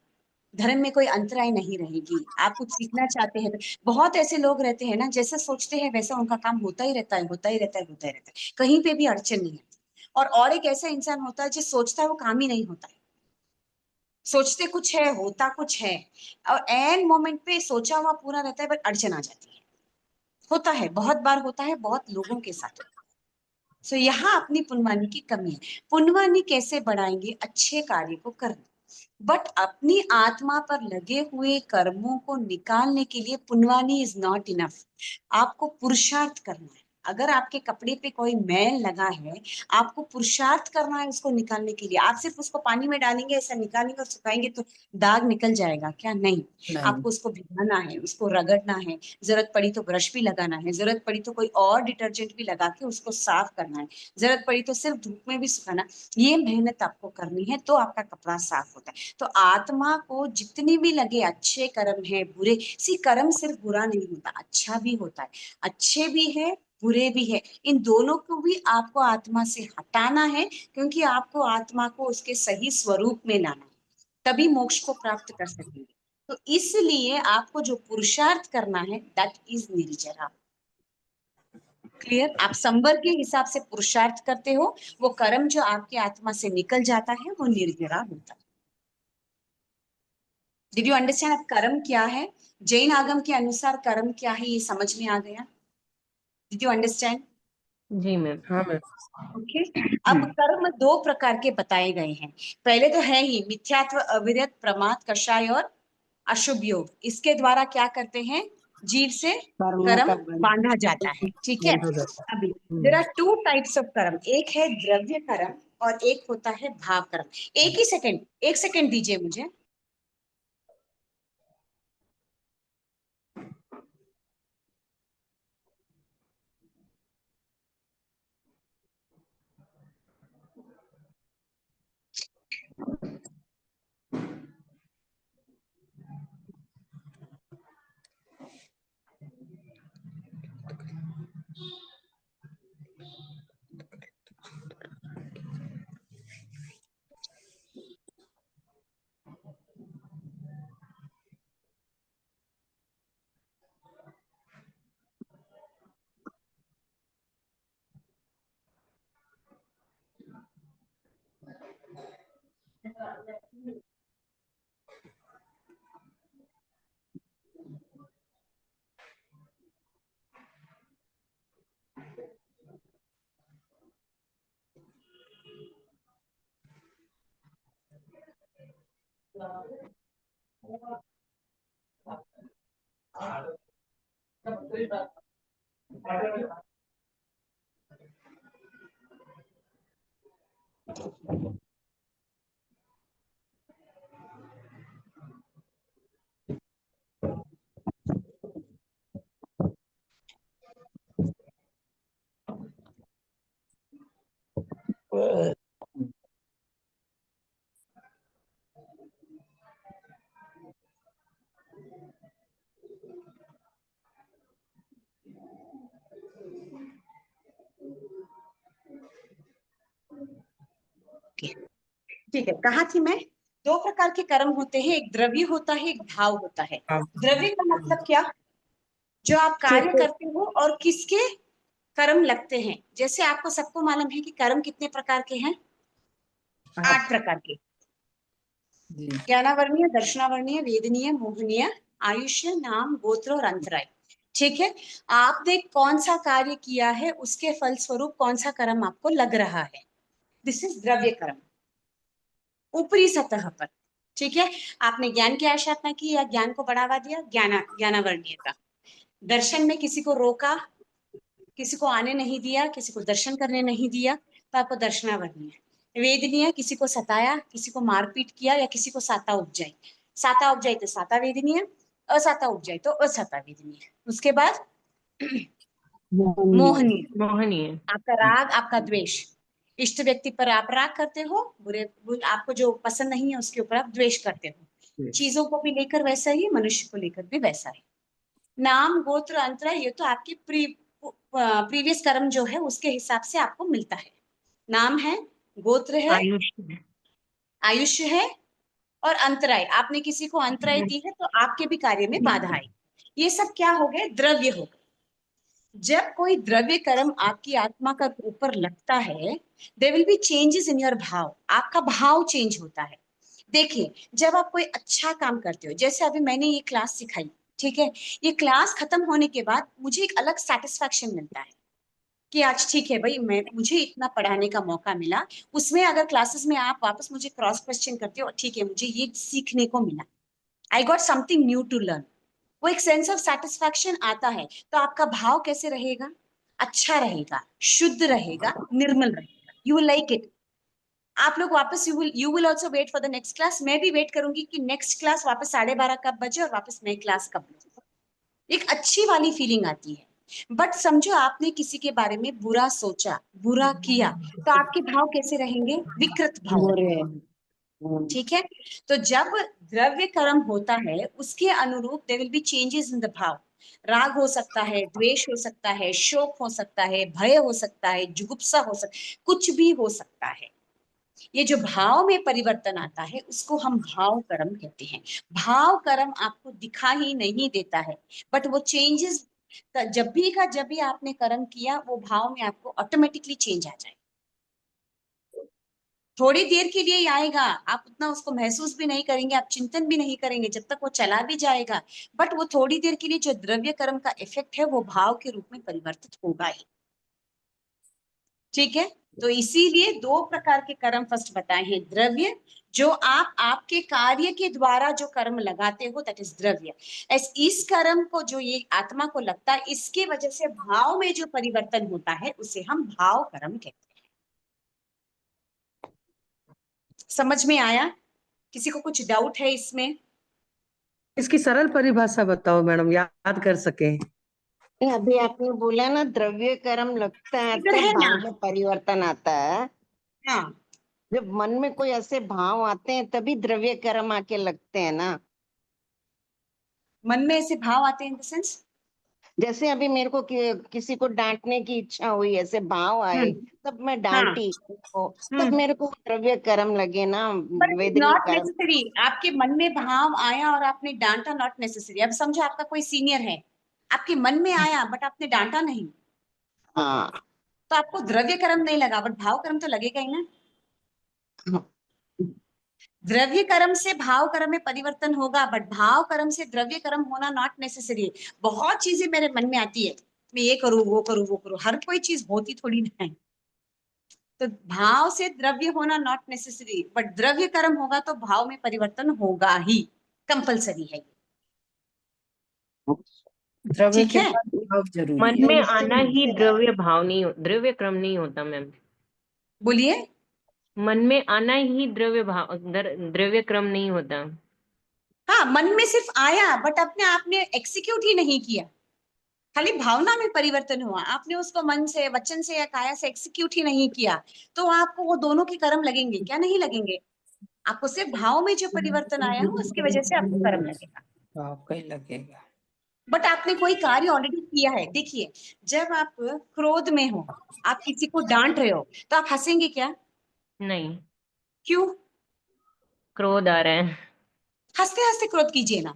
धर्म में कोई अंतराय नहीं रहेगी। आप कुछ सीखना चाहते हैं तो बहुत ऐसे लोग रहते हैं ना, जैसे सोचते हैं वैसा उनका काम होता ही रहता है, होता ही रहता है, होता ही रहता है, कहीं पे भी अड़चन नहीं है। और एक ऐसा इंसान होता है जो सोचता है वो काम ही नहीं होता है, सोचते कुछ है होता कुछ है, और एन मोमेंट पे सोचा हुआ पूरा रहता है बट अड़चन आ जाती है। होता है, बहुत बार होता है, बहुत लोगों के साथ। सो यहाँ अपनी पुण्यवानी की कमी है। पुण्यवानी कैसे बढ़ाएंगे? अच्छे कार्य को करना। बट अपनी आत्मा पर लगे हुए कर्मों को निकालने के लिए पुण्यवानी इज नॉट इनफ। आपको पुरुषार्थ करना है। अगर आपके कपड़े पे कोई मैल लगा है, आपको पुरुषार्थ करना है उसको निकालने के लिए। आप सिर्फ उसको पानी में डालेंगे, ऐसा निकालेंगे और सुखाएंगे तो दाग निकल जाएगा क्या? नहीं। आपको उसको भिगाना है, उसको रगड़ना है, जरूरत पड़ी तो ब्रश भी लगाना है, जरूरत पड़ी तो कोई और डिटर्जेंट भी लगा के उसको साफ करना है, जरूरत पड़ी तो सिर्फ धूप में भी सुखाना। ये मेहनत आपको करनी है तो आपका कपड़ा साफ होता है। तो आत्मा को जितनी भी लगे अच्छे कर्म है, बुरे, कर्म सिर्फ बुरा नहीं होता, अच्छा भी होता है। अच्छे भी है, बुरे भी है, इन दोनों को भी आपको आत्मा से हटाना है, क्योंकि आपको आत्मा को उसके सही स्वरूप में लाना है, तभी मोक्ष को प्राप्त कर सकेंगे। तो इसलिए आपको जो पुरुषार्थ करना है दैट इज निर्जरा। क्लियर? आप संवर के हिसाब से पुरुषार्थ करते हो, वो कर्म जो आपके आत्मा से निकल जाता है वो निर्जरा होता है। Did you understand? अब कर्म क्या है, जैन आगम के अनुसार कर्म क्या है, ये समझ में आ गया? Did you understand? जी मैम। हाँ मैम। ओके। अब कर्म 2 प्रकार के बताए गए हैं। पहले तो है ही मिथ्यात्व, अविरत, प्रमाद, कषाय और अशुभ योग। इसके द्वारा क्या करते हैं? जीव से कर्म बांधा जाता है। ठीक है। अभी देयर आर 2 टाइप्स ऑफ कर्म। एक है द्रव्य कर्म और एक होता है भाव कर्म। एक सेकंड दीजिए मुझे। ठीक है, कहाँ थी मैं? 2 प्रकार के कर्म होते हैं, एक द्रव्य होता है, एक भाव होता है। द्रव्य का मतलब क्या? जो आप कार्य करते हो और किसके कर्म लगते हैं। जैसे आपको सबको मालूम है कि कर्म कितने प्रकार के हैं? 8 प्रकार के। जी ज्ञानावर्णीय, दर्शनावर्णीय, वेदनीय, मोहनीय, आयुष्य, नाम, गोत्र और अंतराय। ठीक है, आपने कौन सा कार्य किया है उसके फल स्वरूप कौन सा कर्म आपको लग रहा है, दिस इज द्रव्य कर्म, ऊपरी सतह पर। ठीक है, आपने ज्ञान की आशाधना की या ज्ञान को बढ़ावा दिया, ज्ञानावर्णीय का। दर्शन में किसी को रोका, किसी को आने नहीं दिया, किसी को दर्शन करने नहीं दिया, तो आपको दर्शनावर्णीय। वेदनीय, किसी को सताया, किसी को मारपीट किया या किसी को साता उपजाई। साता उपजाई तो साता वेदनीय, असाता उपजाई तो असाता वेदनीय। उसके बाद मोहनीय, मोहनीय। आपका राग, आपका द्वेष। इष्ट व्यक्ति पर आप राग करते हो, आपको जो पसंद नहीं है उसके ऊपर आप द्वेष करते हो। चीजों को भी लेकर वैसा ही, मनुष्य को लेकर भी वैसा है। नाम, गोत्र, अंतराय, ये तो आपके प्रीवियस कर्म जो है उसके हिसाब से आपको मिलता है। नाम है, गोत्र है, आयुष्य। आयुष्य है और अंतराय। आपने किसी को अंतराय दी है तो आपके भी कार्य में बाधा आई। ये सब क्या हो गए? द्रव्य हो गए। जब कोई द्रव्य कर्म आपकी आत्मा का ऊपर लगता है, there will be changes in your भाव, आपका भाव चेंज होता है। देखिए, जब आप कोई अच्छा काम करते हो, जैसे अभी मैंने ये क्लास सिखाई, ठीक है, ये क्लास खत्म होने के बाद मुझे एक अलग सेटिस्फैक्शन मिलता है कि आज ठीक है भाई, मुझे इतना पढ़ाने का मौका मिला। उसमें अगर क्लासेस में आप वापस मुझे क्रॉस क्वेश्चन करते हो, ठीक है, मुझे ये सीखने को मिला, I got something new to learn, वो एक सेंस ऑफ सेटिस्फैक्शन आता है। तो आपका भाव कैसे रहेगा? अच्छा रहेगा, शुद्ध रहेगा, निर्मल रहेगा। You will like it. आप लोग वापस you will also wait for the next class. मैं भी वेट करूंगी कि नेक्स्ट क्लास वापस 12:30 कब बजे और वापस नई क्लास कब लूं। एक अच्छी वाली फीलिंग आती है। बट समझो आपने किसी के बारे में बुरा सोचा, बुरा किया, तो आपके भाव कैसे रहेंगे? विकृत भाव रहेंगे। ठीक है, तो जब द्रव्य कर्म होता है उसके अनुरूप there will be changes in the भाव। राग हो सकता है, द्वेष हो सकता है, शोक हो सकता है, भय हो सकता है, जुगुप्सा हो सकता है, कुछ भी हो सकता है। ये जो भाव में परिवर्तन आता है उसको हम भाव कर्म कहते हैं। भाव कर्म आपको दिखा ही नहीं देता है, बट वो चेंजेस जब भी आपने कर्म किया, वो भाव में आपको ऑटोमेटिकली चेंज आ जाए। थोड़ी देर के लिए ही आएगा, आप उतना उसको महसूस भी नहीं करेंगे, आप चिंतन भी नहीं करेंगे जब तक वो चला भी जाएगा, बट वो थोड़ी देर के लिए जो द्रव्य कर्म का इफेक्ट है वो भाव के रूप में परिवर्तित होगा ही। ठीक है, तो इसीलिए 2 प्रकार के कर्म फर्स्ट बताए हैं। द्रव्य, जो आप आपके कार्य के द्वारा जो कर्म लगाते हो, दैट इज द्रव्य। इस कर्म को जो ये आत्मा को लगता है, इसके वजह से भाव में जो परिवर्तन होता है उसे हम भाव कर्म कहते हैं। समझ में आया? किसी को कुछ डाउट है इसमें? इसकी सरल परिभाषा बताओ मैडम, याद कर सके। अभी आपने बोला ना द्रव्य कर्म लगता है इधर तब है ना? भाव में परिवर्तन आता है। हाँ, जब मन में कोई ऐसे भाव आते हैं तभी द्रव्य कर्म आके लगते हैं ना। मन में ऐसे भाव आते हैं इन द सेंस? जैसे अभी मेरे को किसी को डांटने की इच्छा हुई, ऐसे भाव आए, तब मैं हाँ, डांटी तो तब मेरे को द्रव्य कर्म लगे ना, बट इट इज वेदनीय नॉट कर्म। नेसेसरी। आपके मन में भाव आया और आपने डांटा, नॉट नेसेसरी। अब समझो आपका कोई सीनियर है, आपके मन में आया बट आपने डांटा नहीं, हाँ तो आपको द्रव्य कर्म नहीं लगा, बट भाव कर्म तो लगेगा ही ना। द्रव्य कर्म से भाव कर्म में परिवर्तन होगा, बट भाव कर्म से द्रव्य कर्म होना नॉट नेसेसरी। बहुत चीजें मेरे मन में आती है, मैं ये करूँ, वो करूँ, वो करूँ, हर कोई चीज होती थोड़ी ना है। तो भाव से द्रव्य होना नॉट नेसेसरी, बट द्रव्य कर्म होगा तो भाव में परिवर्तन होगा ही, कंपलसरी है। द्रव्य ठीक के है, बाद भाव जरूरी मन है। में आना ही द्रव्य भाव नहीं द्रव्य क्रम नहीं होता मैम। बोलिए। मन में आना ही द्रव्य भाव द्रव्य क्रम नहीं होता। हाँ, मन में सिर्फ आया बट अपने आपने एक्सिक्यूट ही नहीं किया, खाली भावना में परिवर्तन हुआ, आपने उसको मन से, वचन से या काया से एक्सिक्यूट ही नहीं किया, तो आपको वो दोनों के कर्म लगेंगे क्या? नहीं लगेंगे। आपको सिर्फ भाव में जो परिवर्तन आया हो उसकी वजह से आपको कर्म लगेगा। भाव कहीं लगेगा। बट आपने कोई कार्य ऑलरेडी किया है। देखिए, जब आप क्रोध में हो, आप किसी को डांट रहे हो, तो आप हंसेंगे क्या? नहीं, क्यों? क्रोध आ रहा है। हंसते हंसते क्रोध कीजिए ना।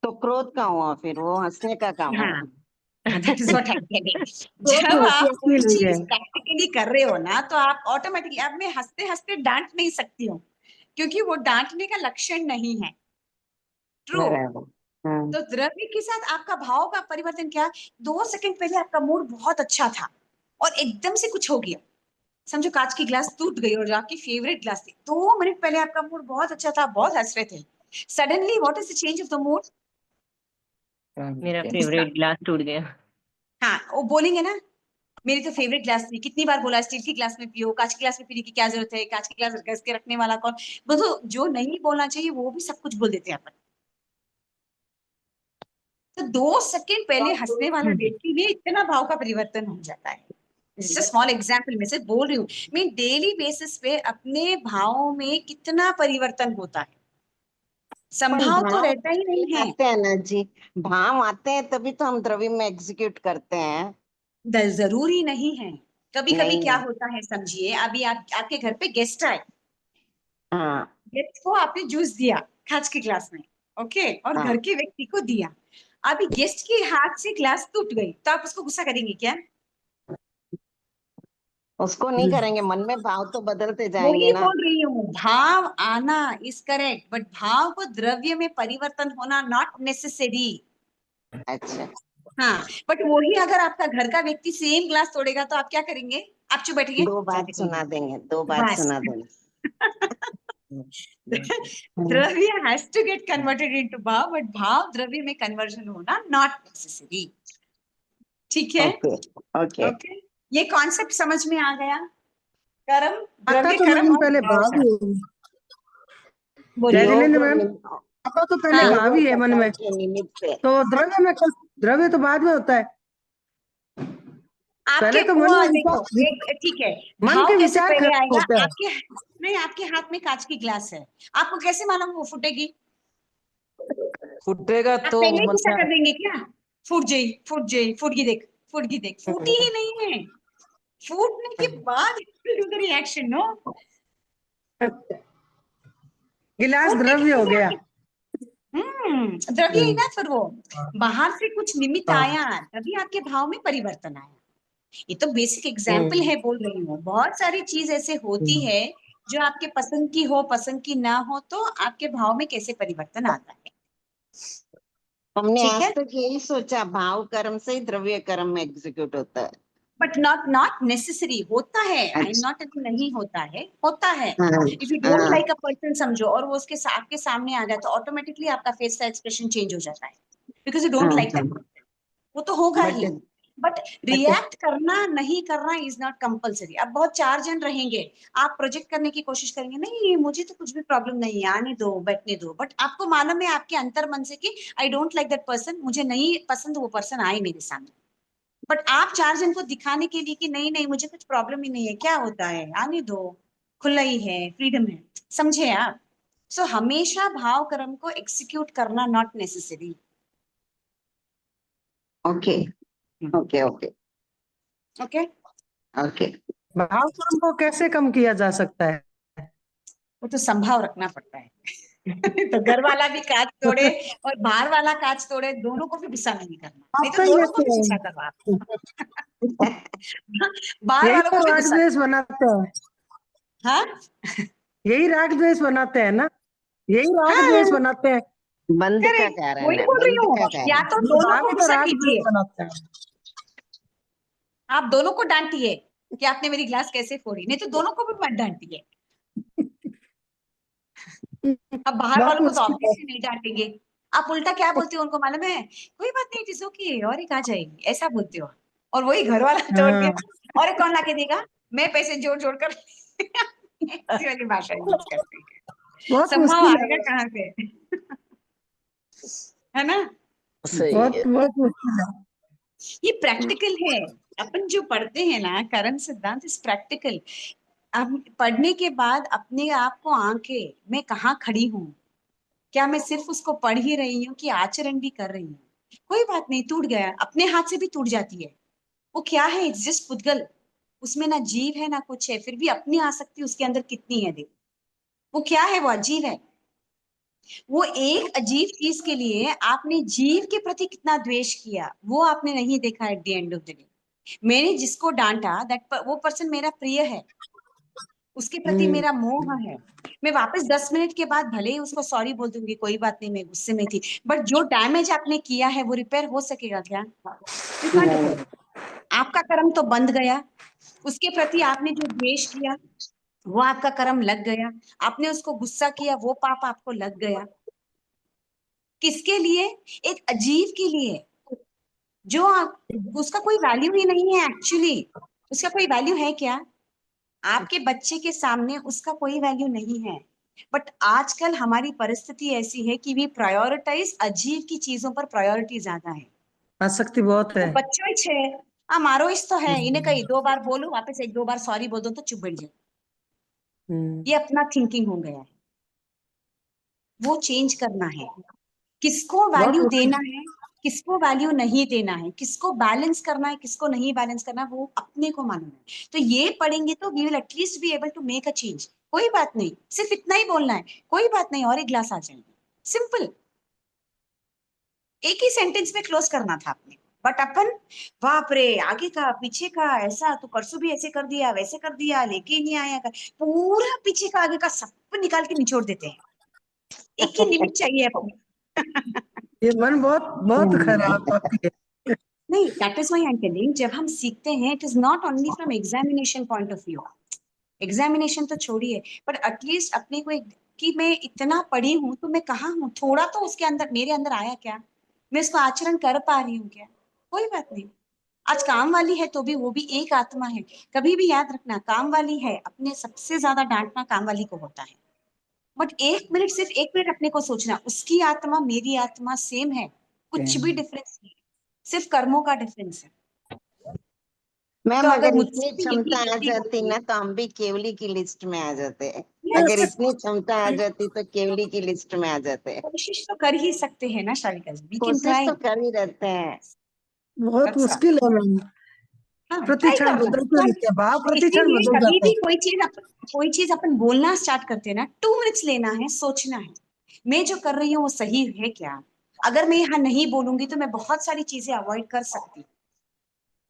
तो क्रोध का हुआ, फिर वो हंसने का काम हाँ, हुआ। That is what I'm telling. बहुत जब आप हंसी कोई हुई है। चीज प्रैक्टिकली कर रहे हो ना, तो आप ऑटोमेटिकली, अब मैं हंसते हंसते डांट नहीं सकती हूँ, क्योंकि वो डांटने का लक्षण नहीं है। ट्रू। बराबर। हाँ, तो द्रव्य के साथ आपका भाव का परिवर्तन क्या? 2 सेकंड पहले आपका मूड बहुत अच्छा था और एकदम से कुछ हो गया। समझो कांच की ग्लास टूट गई और जो आपकी फेवरेट ग्लास थी, 2 मिनट पहले आपका मूड बहुत अच्छा था, बहुत हंस रहे थे। Suddenly what is the change of the mood? मेरा फेवरेट ग्लास टूट गया। हाँ, वो बोलेंगे ना, मेरी तो फेवरेट ग्लास थी, कितनी बार बोला स्टील की ग्लास में पियो, कांच की ग्लास में पीने की क्या जरूरत है, कांच की ग्लास घस के रखने वाला कौन? तो जो नहीं बोलना चाहिए वो भी सब कुछ बोल देते हैं अपन। तो 2 सेकंड पहले हंसने वाला व्यक्ति में इतना भाव का परिवर्तन हो जाता है। स्मॉल एग्जाम्पल में से बोल रही हूँ मैं, डेली बेसिस पे अपने भावों में कितना परिवर्तन होता है। पर संभाव तो भाव रहता ही नहीं है। आते हैं ना जी, भाव आते हैं तभी तो हम द्रव्य में एग्जीक्यूट करते हैं। जरूरी नहीं है। कभी कभी नहीं क्या है। होता है समझिए, अभी आपके घर पे गेस्ट आए, हाँ गेस्ट को आपने जूस दिया कांच के ग्लास में, ओके, और हाँ, घर के व्यक्ति को दिया। अभी गेस्ट के हाथ से ग्लास टूट गई तो आप उसको गुस्सा करेंगे क्या? उसको नहीं करेंगे, मन में भाव तो बदलते जाएंगे वही ना। बोल रही हूँ, भाव आना इज करेक्ट, बट भाव को द्रव्य में परिवर्तन होना नॉट नेसेसरी। अच्छा, हाँ, बट वही अगर आपका घर का व्यक्ति सेम ग्लास तोड़ेगा तो आप क्या करेंगे? आप चुप बैठेंगे, दो बात जाते कोई सुना नहीं। देंगे, दो बात बस सुना देंगे। द्रव्य has to get converted into भाव, बट भाव द्रव्य में कन्वर्जन होना नॉट नेसेसरी। ठीक है? Okay okay. ओके, ये कॉन्सेप्ट समझ में आ गया? कर्म, आता द्रव्य तो कर्म मैम और पहले भाव भाव कर्म। ही है। बोलिए। जय योग जिनेन्द्र और मैम, आता तो पहले हाँ, भाव ही है मन में, के निमित्त से। तो द्रव्य में द्रव्य तो बाद में होता है। आपके पहले तो वो मन में देखो, विचार, एक ठीक है, मन भाव के कैसे विचार पहले खराब आएगा? होता है। आपके नहीं, आपके हाथ में कांच की ग्लास है, आपको कैसे मालूम वो फूटेगी? फुटेगा आप तो पहले ही मन गुस्सा में कर देंगे क्या? फूट जाई, फूट जाई, फूट गई देख, फूट गई देख। फूटी ही नहीं है, फूटने के बाद रिएक्शन नो। गिलास फूटने के द्रव्य हो पहले गया। आपके द्रव्य ही ना, फिर वो बाहर से कुछ निमित्त हाँ। आया तभी आपके भाव में परिवर्तन आया। ये तो बेसिक एग्जाम्पल हम्म। है, बोल रही हूँ। बहुत सारी चीज ऐसे होती है जो आपके पसंद की हो, पसंद की ना हो, तो आपके भाव में कैसे परिवर्तन आता है। हमने ठीक आज है, तक यही सोचा भाव कर्म से ही द्रव्य कर्म में एग्जीक्यूट होता है। But not necessary. होता है, आई एम अच्छा, नॉट नहीं होता है, होता है। हाँ इफ यू डोंट हाँ लाइक अ पर्सन समझो, और वो उसके आपके सामने आ जाए, तो ऑटोमेटिकली आपका फेस का एक्सप्रेशन चेंज हो जाता है, बिकॉज यू डोंट हाँ लाइक दैट। वो तो होगा बट ही, बट रिएक्ट करना नहीं करना इज नॉट कंपलसरी। अब बहुत 4 जन रहेंगे, आप प्रोजेक्ट करने की कोशिश करेंगे, नहीं मुझे तो कुछ भी प्रॉब्लम नहीं है, आने दो, बैठने दो, बट आपको मालूम है आपके अंतर मन से कि I don't like that person, मुझे नहीं पसंद वो पर्सन आए मेरे सामने, बट आप 4 जन को दिखाने के लिए कि नहीं नहीं मुझे कुछ प्रॉब्लम ही नहीं है, क्या होता है, आने दो, खुला ही है, फ्रीडम है। समझे आप? सो हमेशा भाव कर्म को एक्सिक्यूट करना not necessary. Okay okay okay okay, okay. भाव कर्म को कैसे कम किया जा सकता है? वो तो संभाव रखना पड़ता है। तो घर वाला भी कांच तोड़े और बाहर वाला कांच तोड़े, दोनों को भी गुस्सा नहीं करना, नहीं तो आपका ही दोनों को भी वैसे गुस्सा करवा। बाहर यही वालों तो को भी राग गुस्सा। द्वेष बनाते हैं, हाँ यही राग द्वेष बनाते हैं ना, यही राग द्वेष हाँ, बनाते हैं। बंद का करेक्ट, कारण वही है, बोल रही बंद हूँ। का या कारण। तो ये दोनों भाव को ही तो गुस्सा राग द्वेष कीजिए, बनाते हैं। आप दोनों को डांटिए कि आपने मेरी ग्लास कैसे फोड़ी, नहीं तो दोनों को भी मत डांटिए। अब बाहर बहुत वालों को तो मुश्किल है। ऑब्वियसली नहीं डांटेंगे। आप उल्टा क्या बोलते हो उनको मालूम है? कोई बात नहीं, इट इज ओके, और एक आ जाएगी, ऐसा बोलते हो। और वही घर वाला तोड़ के, हाँ, और एक कौन ला के देगा, मैं पैसे जोड़ जोड़ कर ऐसी वाली भाषा यूज करते हैं। बहुत संभव मुश्किल आएगा है, कहाँ से? है ना? सही है। बहुत बहुत मुश्किल है। ये प्रैक्टिकल है। अपन जो पढ़ते हैं ना कर्म सिद्धांत, इस प्रैक्टिकल। अब पढ़ने के बाद अपने आप को आंके, मैं कहाँ खड़ी हूँ, क्या मैं सिर्फ उसको पढ़ ही रही हूँ कि आचरण भी कर रही हूँ? कोई बात नहीं, टूट गया, अपने हाथ से भी टूट जाती है। वो क्या है, इट्स जस्ट पुद्गल, उसमें ना जीव है ना कुछ है, फिर भी अपनी आसक्ति उसके अंदर कितनी है, देखो वो क्या है, वो अजीब है। वो एक अजीब चीज के लिए आपने जीव के प्रति कितना द्वेष किया वो आपने नहीं देखा at the end of the day. मैंने जिसको डांटा वो पर्सन मेरा प्रिय है, उसके प्रति मेरा मोह है। मैं वापस 10 मिनट के बाद भले ही उसको सॉरी बोल दूंगी, कोई बात नहीं मैं गुस्से में थी, बट जो डैमेज आपने किया है वो रिपेयर हो सकेगा क्या? You can't repair it. आपका कर्म तो बंध गया, उसके प्रति आपने जो द्वेष किया वो आपका कर्म लग गया, आपने उसको गुस्सा किया वो पाप आपको लग गया। किसके लिए? एक अजीब के लिए, जो उसका कोई वैल्यू ही नहीं है एक्चुअली। उसका कोई वैल्यू है क्या? आपके बच्चे के सामने उसका कोई वैल्यू नहीं है, बट आजकल हमारी परिस्थिति ऐसी है कि वी प्रायोरिटाइज अजीब की चीजों पर, प्रायोरिटी ज्यादा है। आसक्ति बहुत है। तो बच्चों ही छे मारो इस तो है, इन्हें कहीं 2 बार बोलो वापस 1-2 बार सॉरी बोल दो तो चुप बैठ जाओ। ये अपना थिंकिंग हो गया है, वो चेंज करना है। किसको वैल्यू देना है, किसको वैल्यू नहीं देना है, किसको बैलेंस करना है, किसको नहीं बैलेंस करना है, वो अपने को मालूम है। तो ये पढ़ेंगे तो we will at least be able to make a change. कोई बात नहीं, सिर्फ इतना ही बोलना है, कोई बात नहीं और एक ग्लास आ जाएगा, सिंपल। एक ही सेंटेंस में क्लोज करना था आपने, बट अपन बाप रे आगे का पीछे का, ऐसा तो परसों भी ऐसे कर दिया वैसे कर दिया लेके नहीं आया का, पूरा पीछे का आगे का सब निकाल के निचोड़ देते हैं। एक ही लिमिट चाहिए अपनी। ये मन बहुत बहुत खराब आपकी है। नहीं, that is why I am telling, जब हम सीखते हैं it is not only from examination point of view. Examination तो छोड़िए, बट एटलीस्ट अपने को एक कि मैं इतना पढ़ी हूं तो मैं कहाँ हूँ, थोड़ा तो उसके अंदर मेरे अंदर आया क्या, मैं इसको आचरण कर पा रही हूँ क्या? कोई बात नहीं। आज काम वाली है तो भी वो भी एक आत्मा है। कभी भी याद रखना, काम वाली है, अपने सबसे ज्यादा डांटना काम वाली को होता है। बट 1 मिनट, सिर्फ 1 मिनट अपने को सोचना, उसकी आत्मा मेरी आत्मा सेम है, कुछ भी डिफरेंस नहीं, सिर्फ कर्मों का डिफरेंस है। मैम तो अगर अगर मुझसे इतनी भी क्षमता यही आ गलती जाती होती ना तो हम भी केवली की लिस्ट में आ जाते हैं। है, अगर इतनी क्षमता आ जाती तो केवली की लिस्ट में आ जाते हैं। कोशिश तो कर ही सकते हैं ना शारिका जी, वी कैन कोशिश ट्राई। तो कर ही रहते हैं। बहुत मुश्किल है मैम। हाँ, प्रति ट्राई क्षण करना बदलते तो रहते हैं, भाव प्रति क्षण इसीलिए बदल कभी जाते भी हैं। कोई चीज अपन बोलना स्टार्ट करते हैं ना, 2 मिनट्स लेना है, सोचना है मैं जो कर रही हूँ वो सही है क्या? अगर मैं यहाँ नहीं बोलूंगी तो मैं बहुत सारी चीजें अवॉइड कर सकती हूँ।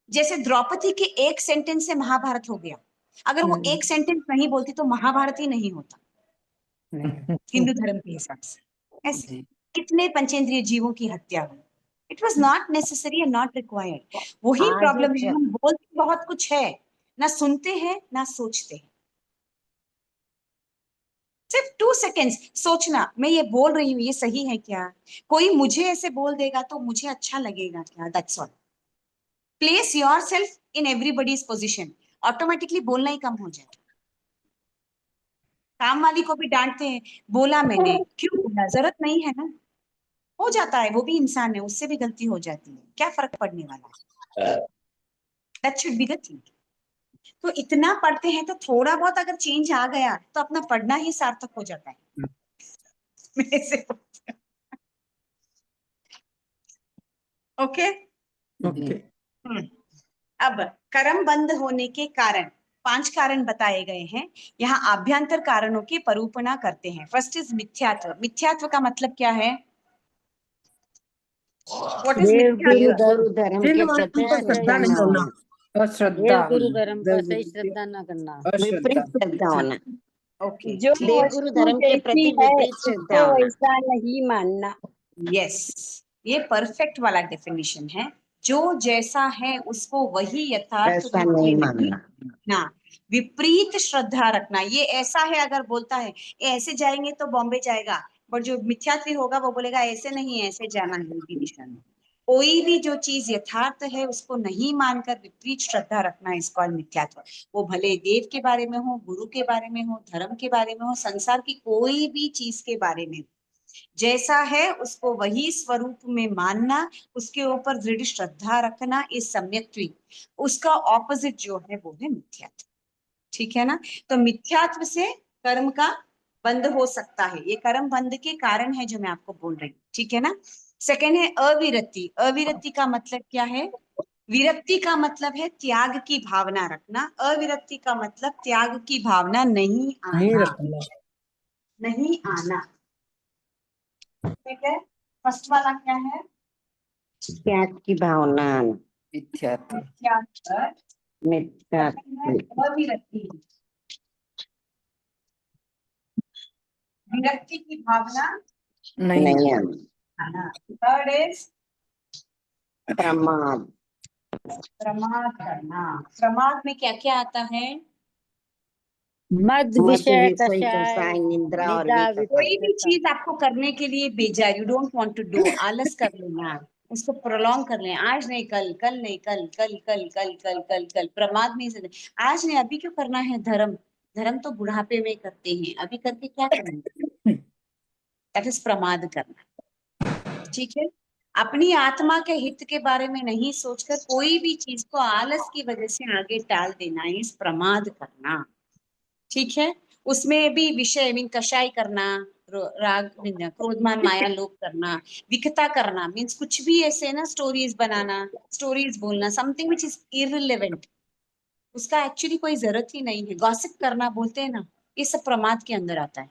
जैसे द्रौपदी के एक सेंटेंस से महाभारत हो गया, अगर वो एक सेंटेंस नहीं बोलती तो महाभारत ही नहीं होता हिंदू धर्म के हिसाब से। ऐसे कितने पंचेंद्रिय जीवों की हत्या हुई, it was not necessary and not required. वही आज प्रॉब्लम है, हम बोलते बहुत कुछ है, ना सुनते हैं ना सोचते हैं। सिर्फ 2 सेकेंड्स सोचना, मैं ये बोल रही हूँ ये सही है क्या, कोई मुझे ऐसे बोल देगा तो मुझे अच्छा लगेगा क्या, that's all. Place your self in everybody's position, automatically बोलना ही कम हो जाएगा। काम वाली को भी डांटते हैं, बोला मैंने, क्यों बोला, जरूरत नहीं है ना, हो जाता है, वो भी इंसान है, उससे भी गलती हो जाती है, क्या फर्क पड़ने वाला है, that should be the thing. तो इतना पढ़ते हैं तो थोड़ा बहुत अगर चेंज आ गया तो अपना पढ़ना ही सार्थक हो जाता है। मेरे से ओके। ओके। अब कर्म बंद होने के कारण 5 कारण बताए गए हैं। यहाँ आभ्यंतर कारणों की परूपणा करते हैं। फर्स्ट इज मिथ्यात्व। मिथ्यात्व का मतलब क्या है? व्हाट इज देव मिथ्यात्व? गुरु धर्म चिन्ह के मात्र प्रति पर श्रद्धा श्रद्धा नहीं न होना। होना, अश्रद्धा देव गुरु धर्म देव पर सही गुरु श्रद्धा न करना, विपरीत श्रद्धा होना। ओके, जो देव गुरु वस्तु धर्म के जैसी प्रति है विपरीत श्रद्धा उसको होना। वैसा नहीं मानना। यस, ये परफेक्ट वाला डेफिनेशन है। जो जैसा है उसको वही यथार्थ ऐसा रूप नहीं में मानना। ना, विपरीत श्रद्धा रखना। ये ऐसा है अगर बोलता है ये ऐसे जाएंगे तो बॉम्बे जाएगा, बट जो मिथ्यात्वी होगा वो बोलेगा ऐसे नहीं ऐसे जाना है उनकी दिशा में। कोई भी जो चीज यथार्थ है उसको नहीं मानकर विपरीत श्रद्धा रखना इस कॉल मिथ्यात्व। वो भले देव के बारे में हो, गुरु के बारे में हो, धर्म के बारे में हो, संसार की कोई भी चीज के बारे में, जैसा है उसको वही स्वरूप में मानना, उसके ऊपर दृढ़ श्रद्धा रखना इस सम्यक्त्वी। उसका ऑपोजिट जो है वो है मिथ्यात्व। ठीक है ना? तो मिथ्यात्व से कर्म का बंध हो सकता है। ये कर्म बंध के कारण है जो मैं आपको बोल रही हूँ। ठीक है ना? सेकंड है अविरति। अविरति का मतलब क्या है? विरक्ति का मतलब है त्याग की भावना रखना, अविरक्ति का मतलब त्याग की भावना नहीं नहीं आना। रखना। नहीं आना। ठीक है, फर्स्ट वाला क्या है? त्याग की भावना, मिथ्यात्व, मिथ्यात्व। मिथ्या, अविरक्ति, विरक्ति की भावना नहीं नहीं है, आना। थर्ड इज प्रमाद, प्रमाद करना। प्रमाद में क्या क्या आता है? मद मत विषय विषय कषाय कषाय, निद्रा और निद्रा विकल्प। कोई भी चीज आपको करने के लिए बेजार, you don't want to do, आलस कर लेना, उसको प्रोलॉन्ग कर लें, आज नहीं कल, कल नहीं कल, कल कल कल कल कल कल, प्रमाद नहीं से आज नहीं, अभी क्यों करना है धर्म? धर्म तो बुढ़ापे में करते हैं, अभी करके क्या करेंगे? दैट इज प्रमाद करना। ठीक है, अपनी आत्मा के हित के बारे में नहीं सोचकर कोई भी चीज को आलस की वजह से आगे टाल देना इस प्रमाद करना। ठीक है, उसमें भी विषय मीन कषाय करना, राग मीन क्रोधमान माया लोभ करना, विकता करना मीन्स कुछ भी ऐसे ना स्टोरीज बनाना, स्टोरीज बोलना, समथिंग विच इज इररिलेवेंट, उसका एक्चुअली कोई जरूरत ही नहीं है। गॉसिप करना बोलते हैं ना, ये सब प्रमाद के अंदर आता है।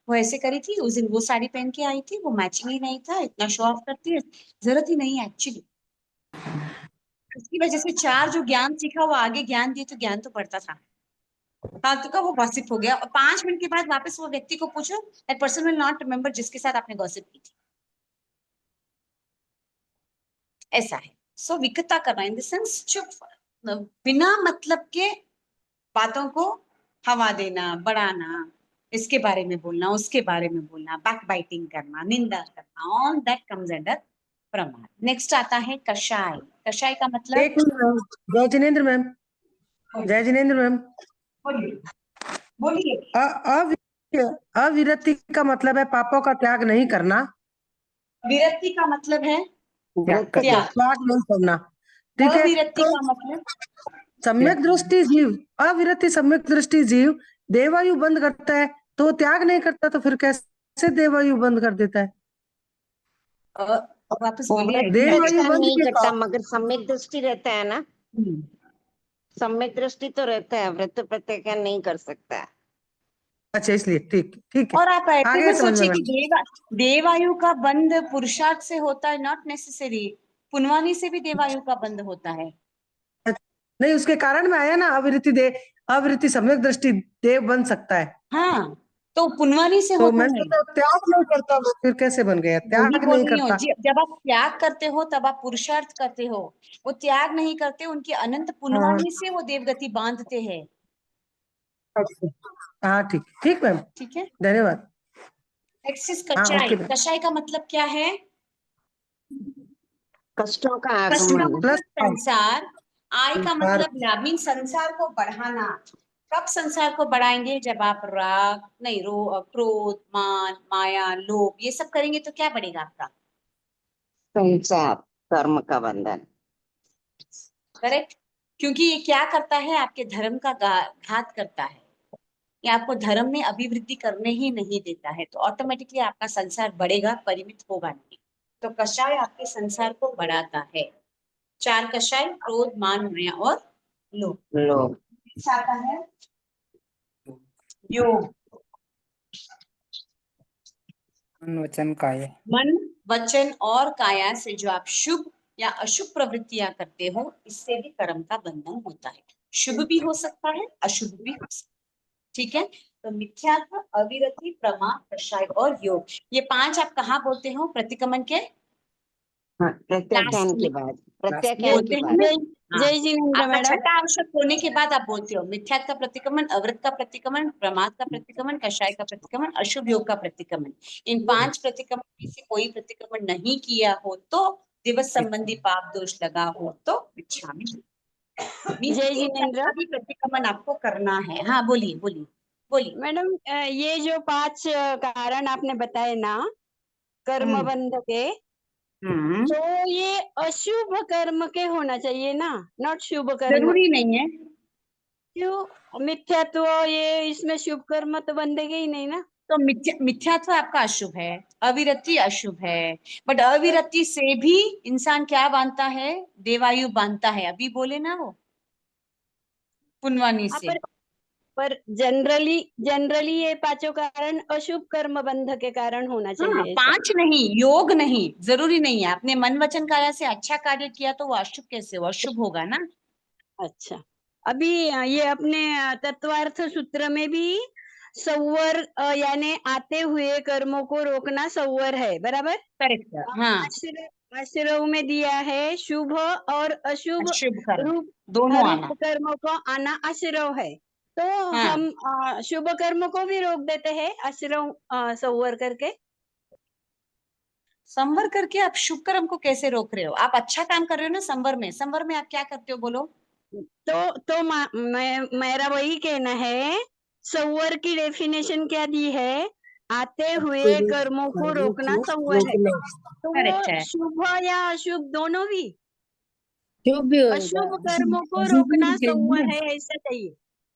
वो ऐसे करी थी उस दिन, वो साड़ी पहन के आई थी, वो मैचिंग ही नहीं था, इतना शो ऑफ करती है, जरूरत ही नहीं है एक्चुअली। उसकी वजह से चार जो ज्ञान सीखा वो आगे ज्ञान दिए तो ज्ञान तो बढ़ता था, फालतू का वो गॉसिप हो गया। और 5 मिनट के बाद वापस वो व्यक्ति को पूछो, that person will not remember जिसके साथ आपने गॉसिप की थी। ऐसा है। सो विकता करना इन द सेंस चुप, बिना मतलब के बातों को हवा देना, बढ़ाना, इसके बारे में बोलना, उसके बारे में बोलना, बैक बाइटिंग करना, निंदा करना, ऑल दैट कम्स अंडर प्रमाद। नेक्स्ट आता है कषाय। कषाय का मतलब, एक मिनट मैम, जय जिनेन्द्र मैम, जय जिनेन्द्र मैम, बोलिए बोलिए। अविरति का मतलब है पापों का त्याग नहीं करना, विरक्ति का मतलब है व्रत त्याग, त्याग नहीं करना। ठीक है, अविरक्ति तो का मतलब सम्यक दृष्टि जीव, अविरति सम्यक दृष्टि जीव देवायु बंद करता है, तो वो त्याग नहीं करता, तो फिर कैसे देवायु बंद कर देता है? वापस वो बोलिए। व्रत देवायु प्रत्याग बंद नहीं के करता, बाद, मगर सम्यक दृष्टि रहता है ना, हम्म, सम्यक दृष्टि तो रहता है, व्रत प्रत्याख्यान नहीं कर सकता है। अच्छा इसलिए ठीक ठीक है, और आप ऐसे आगे मत समझ में सोचिए कि देवायु का बंद पुरुषार्थ से होता है, नॉट नेसेसरी, पुनवानी से भी देवायु का बंद होता है। नहीं, उसके कारण में आया ना, अविरति सम्यक दृष्टि देव बन सकता है, हाँ, तो पुनवानी से तो होता मैंने है। तो त्याग नहीं करता, वो फिर कैसे बन गया? वही त्याग बोल नहीं रही हूँ, करता। जब आप त्याग करते हो तब आप पुरुषार्थ करते हो, वो त्याग नहीं करते, उनकी अनंत हाँ पुनवानी से वो देवगति बांधते हैं। अच्छा, हाँ ठीक ठीक मैम, ठीक है, धन्यवाद। नेक्स्ट इज हाँ कषाय। ओके मैम, कषाय का मतलब क्या है? कष्टों का कष्ट का आगमन, प्लस मतलब संसार, आय का संसार, मतलब लाभ, मीन संसार को बढ़ाना। कब संसार को बढ़ाएंगे? जब आप राग नहीं क्रोध मान माया लोभ ये सब करेंगे तो क्या बढ़ेगा आपका? संसार, कर्म का बंधन। करेक्ट, क्योंकि ये क्या करता है, आपके धर्म का घात करता है, ये आपको धर्म में अभिवृद्धि करने ही नहीं देता है, तो ऑटोमेटिकली आपका संसार बढ़ेगा, परिमित होगा नहीं। तो कषाय आपके संसार को बढ़ाता है। 4 कषाय, क्रोध मान माया और लोभ। लोग आता है योग। मन वचन काया, मन वचन और काया से जो आप शुभ या अशुभ प्रवृत्तियां करते हो, इससे भी कर्म का बंधन होता है। शुभ भी हो सकता है, अशुभ भी हो सकता है। ठीक है, तो मिथ्यात्व, अविरति, प्रमा, कषाय और योग, ये 5 आप कहाँ बोलते हो? प्रतिक्रमण के हाँ, प्रत्याख्यान लास्ट के में बाद, प्रत्याख्यान बोलते के हैं बाद। ना। जय हाँ, जय जिनेन्द्र आपका मैडम। छठा आवश्यक होने के बाद आप बोलते हो मिथ्यात्व का प्रतिक्रमण, अवृत का प्रतिक्रमण, प्रमाद का प्रतिक्रमण, कषाय का प्रतिक्रमण, अशुभ योग का प्रतिक्रमण। इन 5 प्रतिक्रमण में से कोई प्रतिक्रमण नहीं किया हो तो, दिवस संबंधी पाप दोष लगा हो तो मिच्छामि। जय जिनेन्द्र भी प्रतिक्रमण आपको करना है। हाँ बोलिए बोलिए बोलिए। मैडम, ये जो 5 कारण आपने बताए ना कर्म हम्म बंध के, हम्म, तो ये अशुभ कर्म के होना चाहिए ना, नॉट शुभ कर्म? जरूरी नहीं है। क्यों? मिथ्यात्व ये इसमें शुभ कर्म तो बंधेगे ही नहीं ना। तो मिथ्यात्व आपका अशुभ है, अविरति अशुभ है, बट अविरति से भी इंसान क्या बांधता है? देवायु बांधता है, अभी बोले ना वो पुनवानी हाँ, से। पर पर जनरली ये पांचों कारण अशुभ कर्म बंध के कारण होना हाँ, चाहिए ऐसा। 5 नहीं, योग नहीं, जरूरी नहीं है। आपने मन वचन काया से अच्छा कार्य किया तो वो अशुभ कैसे हो? अशुभ होगा ना। अच्छा, अभी ये अपने तत्वार्थ सूत्र में भी संवर यानी आते हुए कर्मों को रोकना संवर है, बराबर। करेक्ट। हाँ, आश्रव में दिया है शुभ और अशुभ अशुभ कर्म रूप दोनों आना। कर्मों को आना आश्रव है, तो हाँ, हम शुभ कर्म को भी रोक देते हैं आश्रव संवर करके। संवर करके आप शुभ कर्म को कैसे रोक रहे हो? आप अच्छा काम कर रहे हो ना संवर में। संवर में आप क्या करते हो बोलो? मेरा वही कहना है, संवर की डेफिनेशन क्या दी है? आते हुए कर्मों को रोकना संवर है, तो वो करेक्ट है। शुभ या अशुभ दोनों भी, जो भी होगा अशुभ कर्मों को जो भी रोकना कहेंगे संवर ना, है, ऐसा चाहिए।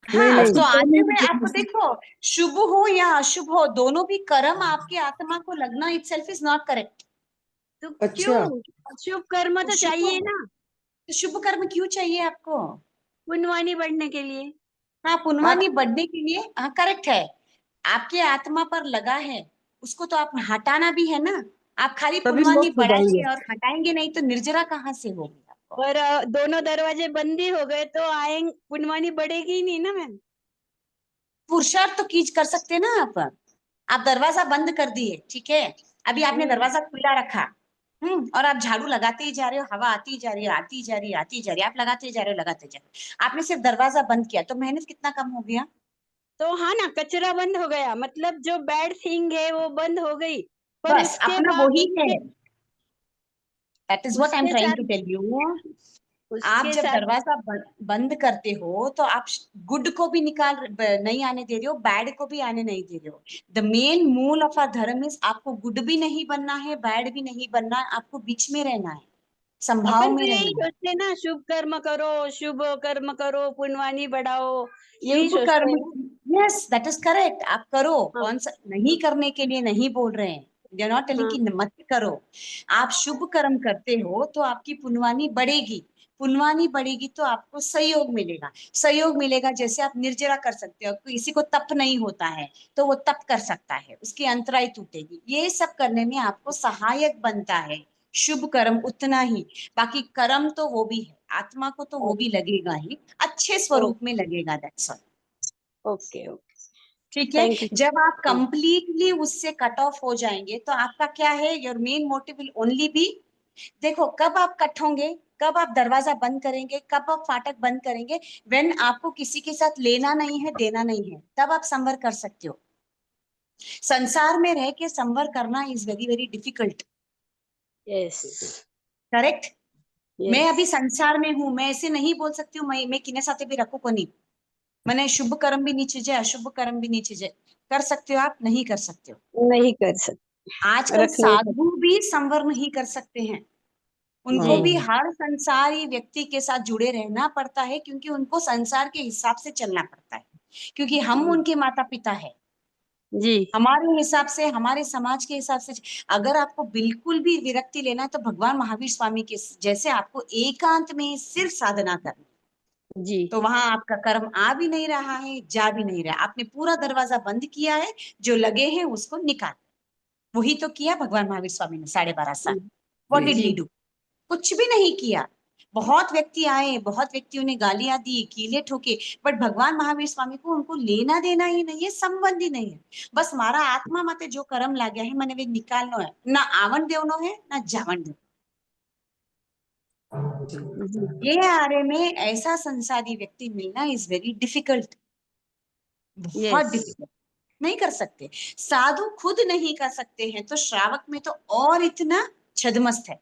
हाँ, तो तो आते दोनों हुए भी आपको देखो, शुभ हो या अशुभ हो, दोनों भी कर्म आपकी आत्मा को लगना इटसेल्फ इज नॉट करेक्ट। तो अच्छा। क्यों? अशुभ कर्म तो चाहिए ना, तो शुभ कर्म क्यों चाहिए आपको? पुण्यवानी बढ़ने के लिए। हाँ, पुण्यवानी बढ़ने के लिए। हाँ, करेक्ट है। आपके आत्मा पर लगा है, उसको तो आप हटाना भी है ना। आप खाली तभी पुण्यवानी मोक्ष हो जाएंगे। बढ़ाएंगे और हटाएंगे नहीं तो निर्जरा कहाँ से होगी आपको? और दोनों दरवाजे बंद ही हो गए तो आएंगे, पुण्यवानी बढ़ेगी ही नहीं ना मैम। पुरुषार्थ तो कीज कर सकते हैं ना आप दरवाजा बंद कर दिए, ठीक है। अभी आपने दरवाजा खुला रखा, और आप झाड़ू लगाते ही जा रहे हो, हवा आती ही जा रही है, आती जा रही है, आती जा रही है, आप लगाते ही जा रहे हो, लगाते जा रहे हो। आपने सिर्फ दरवाजा बंद किया तो मेहनत कितना कम हो गया? तो हाँ ना, कचरा बंद हो गया, मतलब जो बैड थिंग है वो बंद हो गई। पर बस उसके अपना बाद वही है। That is what I am उसके ट्राइंग साथ टू टेल यू। आप उसके जब साथ दरवाजा बंद करते हो तो आप गुड को भी नहीं आने दे रहे हो, बैड को भी आने नहीं दे रहे हो। द मेन मूल ऑफ आवर धर्म इज आपको गुड भी नहीं बनना है, बैड भी नहीं बनना है, आपको बीच में रहना है, संभाव अपन तो में यही रहना है। सोचते ना, शुभ कर्म करो, पुण्यवानी बढ़ाओ, यही शुभ सोचते कर्म, हैं। Yes that is correct. आप करो, हाँ, कौन सा नहीं करने के लिए नहीं बोल रहे हैं। दे आर नॉट टेलिंग हाँ, कि मत करो। आप शुभ कर्म करते हो तो आपकी पुण्यवानी बढ़ेगी। पुण्यवानी बढ़ेगी तो आपको सहयोग मिलेगा। सहयोग मिलेगा, जैसे आप निर्जरा कर सकते हो, किसी को तप नहीं होता है तो वो तप कर सकता है, उसकी अंतराई टूटेगी। ये सब करने में आपको सहायक बनता है शुभ कर्म, उतना ही। बाकी कर्म तो वो भी है, आत्मा को तो वो भी लगेगा ही, अच्छे स्वरूप में लगेगा। That's all. ओके ओके, ठीक है। Thank you. जब आप कंप्लीटली उससे कट ऑफ हो जाएंगे तो आपका क्या है, your main motive will only be, देखो कब आप कट होंगे, कब आप दरवाजा बंद करेंगे, कब आप फाटक बंद करेंगे, व्हेन आपको किसी के साथ लेना नहीं है, देना नहीं है, तब आप संवर कर सकते हो। संसार में रह के संवर करना is very very difficult. Yes correct. मैं यस, अभी संसार में हूं, मैं ऐसे नहीं बोल सकती हूँ मैं किने साथे भी रखू को नहीं, मैंने शुभ कर्म भी नीचे जाए, अशुभ कर्म भी नीचे जाए। कर सकते हो आप? नहीं कर सकते हो। नहीं कर सकते, आजकल रखने का। साधु भी संवर नहीं कर सकते हैं। उनको भी हर संसारी व्यक्ति के साथ जुड़े रहना पड़ता है, क्योंकि उनको संसार के हिसाब से चलना पड़ता है, क्योंकि हम उनके माता पिता है। जी हमारे हिसाब से, हमारे समाज के हिसाब से। अगर आपको बिल्कुल भी विरक्ति लेना है तो भगवान महावीर स्वामी के जैसे आपको एकांत में सिर्फ साधना करनी, जी, तो वहां आपका कर्म आ भी नहीं रहा है, जा भी नहीं रहा है। आपने पूरा दरवाजा बंद किया है, जो लगे हैं उसको निकाल। वही तो किया भगवान महावीर स्वामी ने 12.5 साल। व्हाट डिड ही जी, डू? कुछ भी नहीं किया। बहुत व्यक्ति आए, बहुत व्यक्तियों ने गालियां दी, कीले ठोके, बट भगवान महावीर स्वामी को उनको लेना देना ही नहीं है, संबंध ही नहीं है। बस मारा आत्मा माते जो कर्म लाग्या है मैंने वे निकालना है, ना आवन देवनो है ना जावन देवनो। जी, ये आरे में ऐसा संसारी व्यक्ति मिलना इज वेरी डिफिकल्ट, बहुत यस, डिफिकल्ट। नहीं कर सकते। साधु खुद नहीं कर सकते हैं तो श्रावक में तो और इतना छदमस्त है,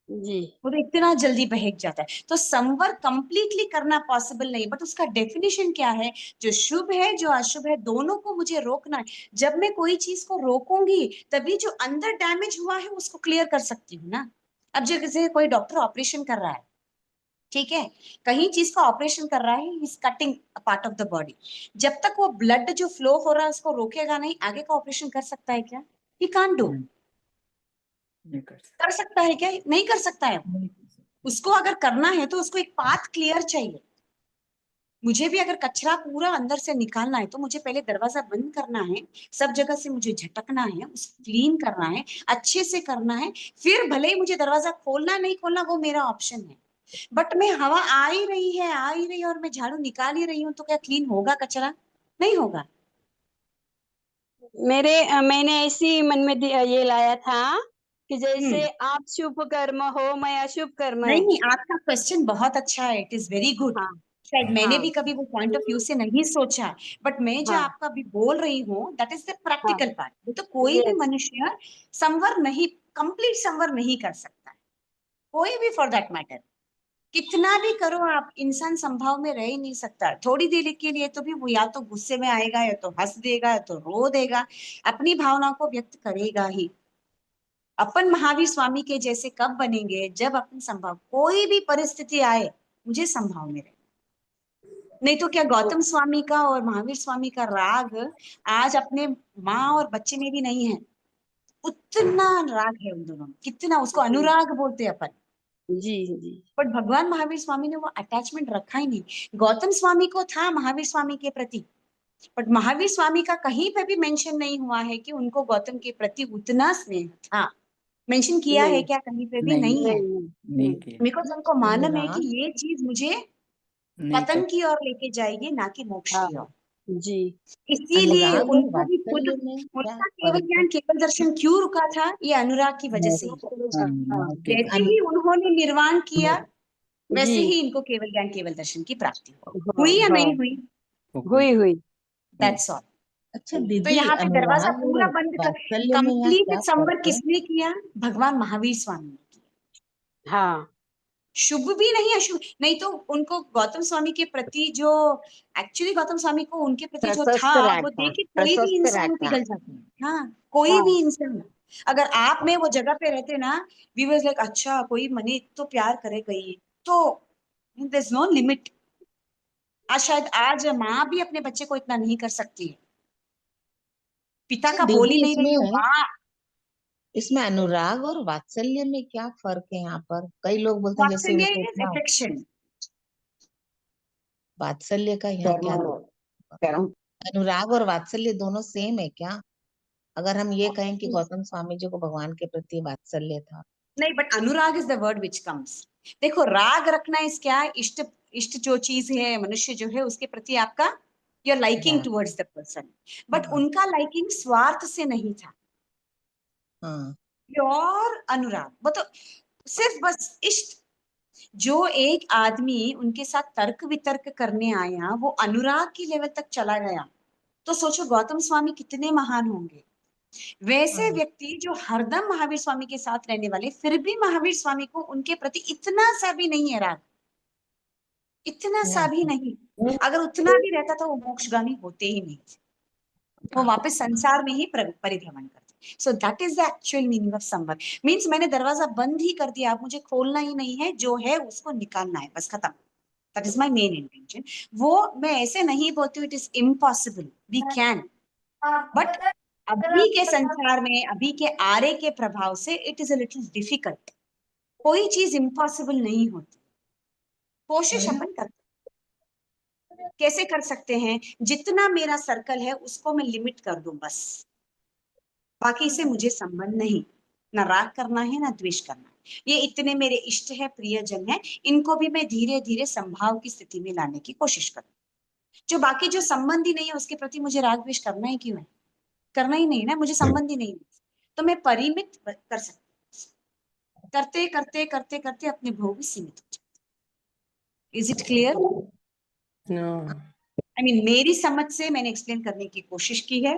जी, वो तो इतना जल्दी बहक जाता है। तो संवर कंप्लीटली करना पॉसिबल नहीं, बट उसका डेफिनेशन क्या है, जो शुभ है जो अशुभ है दोनों को मुझे रोकना है। जब मैं कोई चीज को रोकूंगी तभी जो अंदर डैमेज हुआ है उसको क्लियर कर सकती हूँ ना। अब जैसे कोई डॉक्टर ऑपरेशन कर रहा है, ठीक है, कहीं चीज का ऑपरेशन कर रहा है, is cutting part of the body, जब तक वो ब्लड जो फ्लो हो रहा है उसको रोकेगा नहीं, आगे का ऑपरेशन कर सकता है क्या? He can't do. नहीं कर कर सकता है क्या? नहीं कर सकता है। सकते। उसको अगर करना है तो उसको एक पाथ क्लियर चाहिए। मुझे भी अगर कचरा पूरा अंदर से निकालना है तो मुझे पहले दरवाजा बंद करना है, सब जगह से मुझे झटकना है, उसको क्लीन करना है, अच्छे से करना है, फिर भले ही मुझे दरवाजा खोलना नहीं खोलना वो मेरा ऑप्शन है। बट मैं हवा आ ही रही है और मैं झाड़ू निकाल ही रही हूँ तो क्या क्लीन होगा कचरा? नहीं होगा। मैंने ऐसी मन में ये लाया था कि जैसे हम्म। आप शुभ कर्म हो, मैं अशुभ कर्म है। नहीं, आपका क्वेश्चन बहुत अच्छा है, इट इज वेरी गुड। हाँ शायद मैंने हाँ भी कभी वो पॉइंट ऑफ व्यू से नहीं सोचा, बट मैं जो हाँ आपका भी बोल रही हूँ दैट इज द हाँ प्रैक्टिकल पार्ट। वो तो कोई भी यस मनुष्य संवर नहीं, कंप्लीट संवर नहीं कर सकता है, कोई भी फॉर दैट मैटर। कितना भी करो आप, इंसान संभाव में रह ही नहीं सकता। थोड़ी देर के लिए तो भी वो या तो गुस्से में आएगा, या तो हंस देगा, या तो रो देगा, अपनी भावनाओं को व्यक्त करेगा ही। अपन महावीर स्वामी के जैसे कब बनेंगे? जब अपन संभाव, कोई भी परिस्थिति आए मुझे संभाव में रहे। नहीं तो क्या गौतम स्वामी का और महावीर स्वामी का राग आज अपने माँ और बच्चे में भी नहीं है? उतना राग है उन दोनों में, कितना, उसको जी अनुराग बोलते हैं अपन। जी जी बट भगवान महावीर स्वामी ने वो अटैचमेंट रखा ही नहीं। गौतम स्वामी को था महावीर स्वामी के प्रति, बट महावीर स्वामी का कहीं पे भी मेंशन नहीं हुआ है कि उनको गौतम के प्रति उतना स्नेह था। मेंशन किया है नहीं क्या? कहीं पे भी नहीं नहीं है। नहीं नहीं किया। बिकॉज उनको मालूम है कि अनुराग ये चीज मुझे नहीं पतन कर की ओर लेके जाएगी, ना कि मोक्ष हाँ की ओर। जी इसीलिए अनुराग और उनको भी खुद, वात्सल्य में क्या उनका केवल फर्क है? ज्ञान केवल दर्शन क्यों रुका था? ये अनुराग की वजह से ही। हाँ ओके जैसे ही उन्होंने निर्वाण किया जी वैसे ही इनको केवल ज्ञान केवल दर्शन की प्राप्ति हुई। हाँ हुई या हाँ नहीं हुई? हुई दैट्स ऑल। अच्छा तो दीदी, यहाँ पे दरवाजा अनुराग और पूरा बंद कर, वात्सल्य में यहाँ कंप्लीट क्या फर्क संवर है? किसने किया? भगवान महावीर स्वामी ने किया। हाँ शुभ भी नहीं, अशुभ नहीं। तो उनको गौतम स्वामी के प्रति जो, एक्चुअली गौतम स्वामी को उनके प्रति जो था, प्रशस्त राग वो था, देख के कोई भी प्रशस्त राग इंसान था। पिघल जाता है। हाँ, कोई हाँ भी इंसान। अगर आप में वो जगह पे रहते ना, वी वाज लाइक अच्छा कोई मने तो प्यार करेगा ही, तो देयर इज नो लिमिट। आज शायद आज माँ भी अपने बच्चे को इतना नहीं कर सकती है। पिता अच्छा का बोल ही दीदी, नहीं रही हूँ, माँ। इसमें अनुराग और वात्सल्य में क्या फर्क है? यहाँ पर कई लोग बोलते हैं जैसे वात्सल्य उनको इज इतना अफेक्शन। वात्सल्य का यहाँ क्या अनुराग और वात्सल्य दोनों सेम है क्या? अगर हम ये कहें कि गौतम स्वामी जी को भगवान के प्रति वात्सल्य था। नहीं, but Anurag is the word which comes. देखो, राग रखना इस क्या, इष्ट, इष्ट जो चीज है, मनुष्य जो है उसके प्रति आपका your liking towards the person. But हाँ उनका लाइकिंग स्वार्थ से नहीं था, हाँ प्योर अनुराग। वो तो सिर्फ बस इष्ट। जो एक आदमी उनके साथ तर्क वितर्क करने आया, वो अनुराग की लेवल तक चला गया, तो सोचो गौतम स्वामी कितने महान होंगे। वैसे हाँ व्यक्ति जो हरदम महावीर स्वामी के साथ रहने वाले, फिर भी महावीर स्वामी को उनके प्रति इतना सा भी नहीं है राग, इतना सा भी नहीं। अगर उतना भी रहता तो वो मोक्षगामी होते ही नहीं थे, वो वापस संसार में ही परिभ्रमण करते। So that is the actual meaning of संवर। मीन्स मैंने दरवाजा बंद ही कर दिया, अब मुझे खोलना ही नहीं है, जो है उसको निकालना है, बस खत्म। That is my main intention. वो मैं ऐसे नहीं बोलती हूँ it is impossible, we can, but अभी के संसार में, अभी के आरे के प्रभाव से it is a little difficult. कोई चीज इम्पॉसिबल नहीं होती, कोशिश अपन करते हैं। कैसे कर सकते हैं? जितना मेरा सर्कल है उसको मैं लिमिट कर दूं बस, बाकी से मुझे संबंध नहीं, ना राग करना है ना द्वेष करना है। ये इतने मेरे इष्ट है, प्रियजन है, इनको भी मैं धीरे धीरे संभाव की स्थिति में लाने की कोशिश करूं। जो बाकी जो संबंध ही नहीं है उसके प्रति मुझे राग द्वेष करना ही क्यों है? करना ही नहीं ना, मुझे संबंध ही नहीं है, तो मैं परिमित कर सकती हूँ। करते करते करते करते अपने भोग भी सीमित हो जाते। Is it clear? I mean मेरी समझ से मैंने एक्सप्लेन करने की कोशिश की है।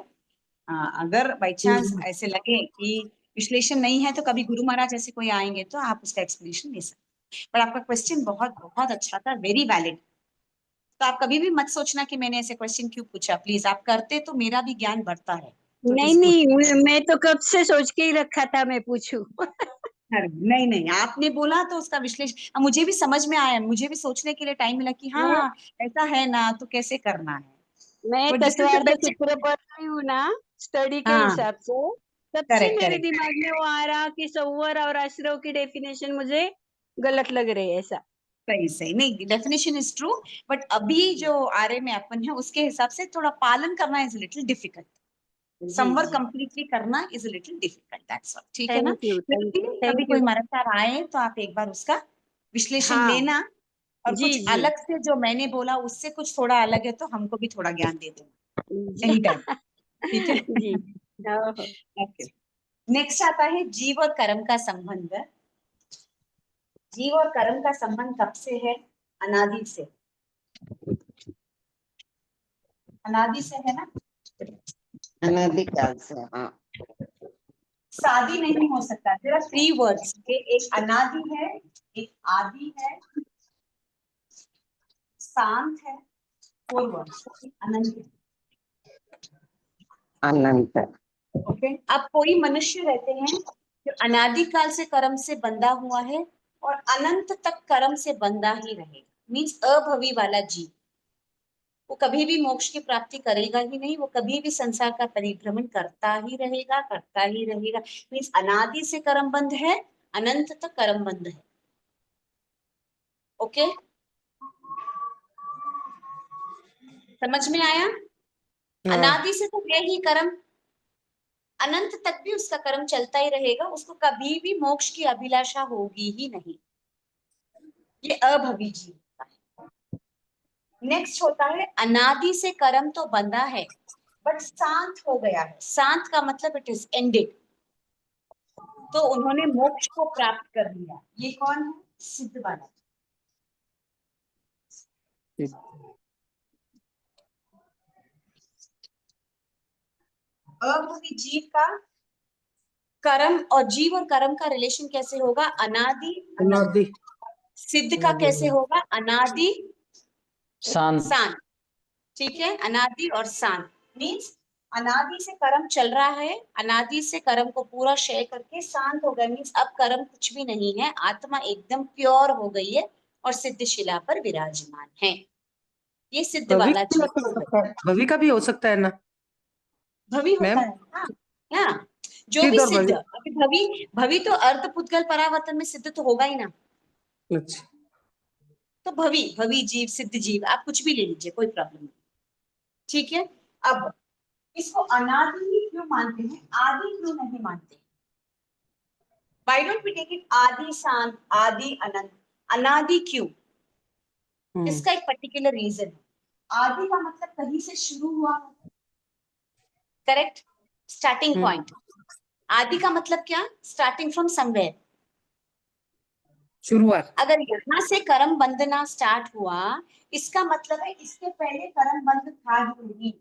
अगर बाई चांस ऐसे लगे कि विश्लेषण नहीं है तो कभी गुरु महाराज ऐसे कोई आएंगे तो आप उसका एक्सप्लेनेशन दे सकते हैं। पर आपका क्वेश्चन बहुत बहुत अच्छा था, वेरी वैलिड। तो आप कभी भी मत सोचना कि मैंने ऐसे क्वेश्चन क्यों पूछा, प्लीज। आप करते तो मेरा भी ज्ञान बढ़ता है, तो नहीं नहीं, मैं तो कब से सोच के ही रखा था मैं पूछूं। नहीं नहीं, आपने बोला तो उसका विश्लेषण मुझे भी समझ में आया, मुझे भी सोचने के लिए टाइम मिला कि हाँ ऐसा है ना, तो कैसे करना है। मैं But this is the Tattvartha best सूत्र पढ़ रही हूँ ना स्टडी के हाँ, हिसाब से, तब से करेक्ट मेरे करेक्ट। दिमाग में वो आ रहा कि संवर और आश्रव की डेफिनेशन मुझे गलत लग रही है ऐसा। सही सही, नहीं डेफिनेशन इज ट्रू, बट अभी जो आर्य में अपन है उसके हिसाब से थोड़ा पालन करना इज लिटिल डिफिकल्ट, जी समवर जी कंप्लीटली करना is little difficult, that's all, ठीक है ना। थैंक यू फिर भी थैंक कभी यू कोई महाराज साहब आए तो आप एक बार उसका विश्लेषण हाँ लेना, और जी कुछ जी अलग से जो मैंने बोला उससे कुछ थोड़ा अलग है तो हमको भी थोड़ा ज्ञान दे देना जी एनी टाइम, ठीक है। जी ओहो, ओके, नेक्स्ट आता है जीव और कर्म का संबंध। जीव और कर्म का संबंध कब से है? अनादि से, अनादि से है ना, अनादिकाल से। हाँ, शादी नहीं हो सकता। देयर आर थ्री वर्ड्स, एक अनादि है, एक आदि है, शांत है, फोर वर्ड्स, अनंत है। अनंत। ओके, अब कोई मनुष्य रहते हैं जो अनादिकाल से कर्म से बंधा हुआ है और अनंत तक कर्म से बंधा ही रहेगा, मीन्स अभवी वाला जीव, वो कभी भी मोक्ष की प्राप्ति करेगा ही नहीं, वो कभी भी संसार का परिभ्रमण करता ही रहेगा, करता ही रहेगा। मीन्स अनादि से कर्म बंध है, अनंत तक कर्म बंध है। ओके, समझ में आया? हाँ, अनादि से तो है ही कर्म, अनंत तक भी उसका कर्म चलता ही रहेगा, उसको कभी भी मोक्ष की अभिलाषा होगी ही नहीं, ये अभवी जीव होता है। नेक्स्ट होता है अनादि से कर्म तो बंधा है बट शांत हो गया है। शांत का मतलब इट इज एंडेड, तो उन्होंने मोक्ष को प्राप्त कर लिया। ये कौन है? सिद्ध वाला। अभवी जीव का कर्म और जीव और कर्म का रिलेशन कैसे होगा? अनादि अनंत। अनादि सिद्ध का कैसे होगा? अनादि शांत। शांत, ठीक है, अनादि और शांत। मीन्स अनादि से कर्म चल रहा है, अनादि से कर्म को पूरा क्षय करके शांत हो गया, मीन्स अब कर्म कुछ भी नहीं है, आत्मा एकदम प्योर हो गई है और सिद्ध शिला पर विराजमान है। ये सिद्ध भवि वाला का भी जीव हो हो सकता गया। है, भवि का भी हो सकता है ना भवि होता मैम? है, हाँ हाँ, जो भी सिद्ध और सिद्ध। भवि। अभी भवि, भवि तो अर्ध पुद्गल परावर्तन में सिद्ध तो होगा ही ना, अच्छा, तो भवि, भवि जीव, सिद्ध जीव, आप कुछ भी ले लीजिए, कोई प्रॉब्लम नहीं, ठीक है। अब इसको अनादि ही क्यों मानते हैं, आदि क्यों नहीं मानते? Why don't we take it आदि शांत, आदि अनंत, अनादि क्यों? इसका एक पर्टिकुलर रीजन है। आदि का मतलब कहीं से शुरू हुआ, करेक्ट, स्टार्टिंग पॉइंट। आदि का मतलब क्या? Starting from somewhere. शुरुआत। अगर यहाँ से कर्म बंधना स्टार्ट हुआ, इसका मतलब है इसके पहले कर्म बंध था ही नहीं।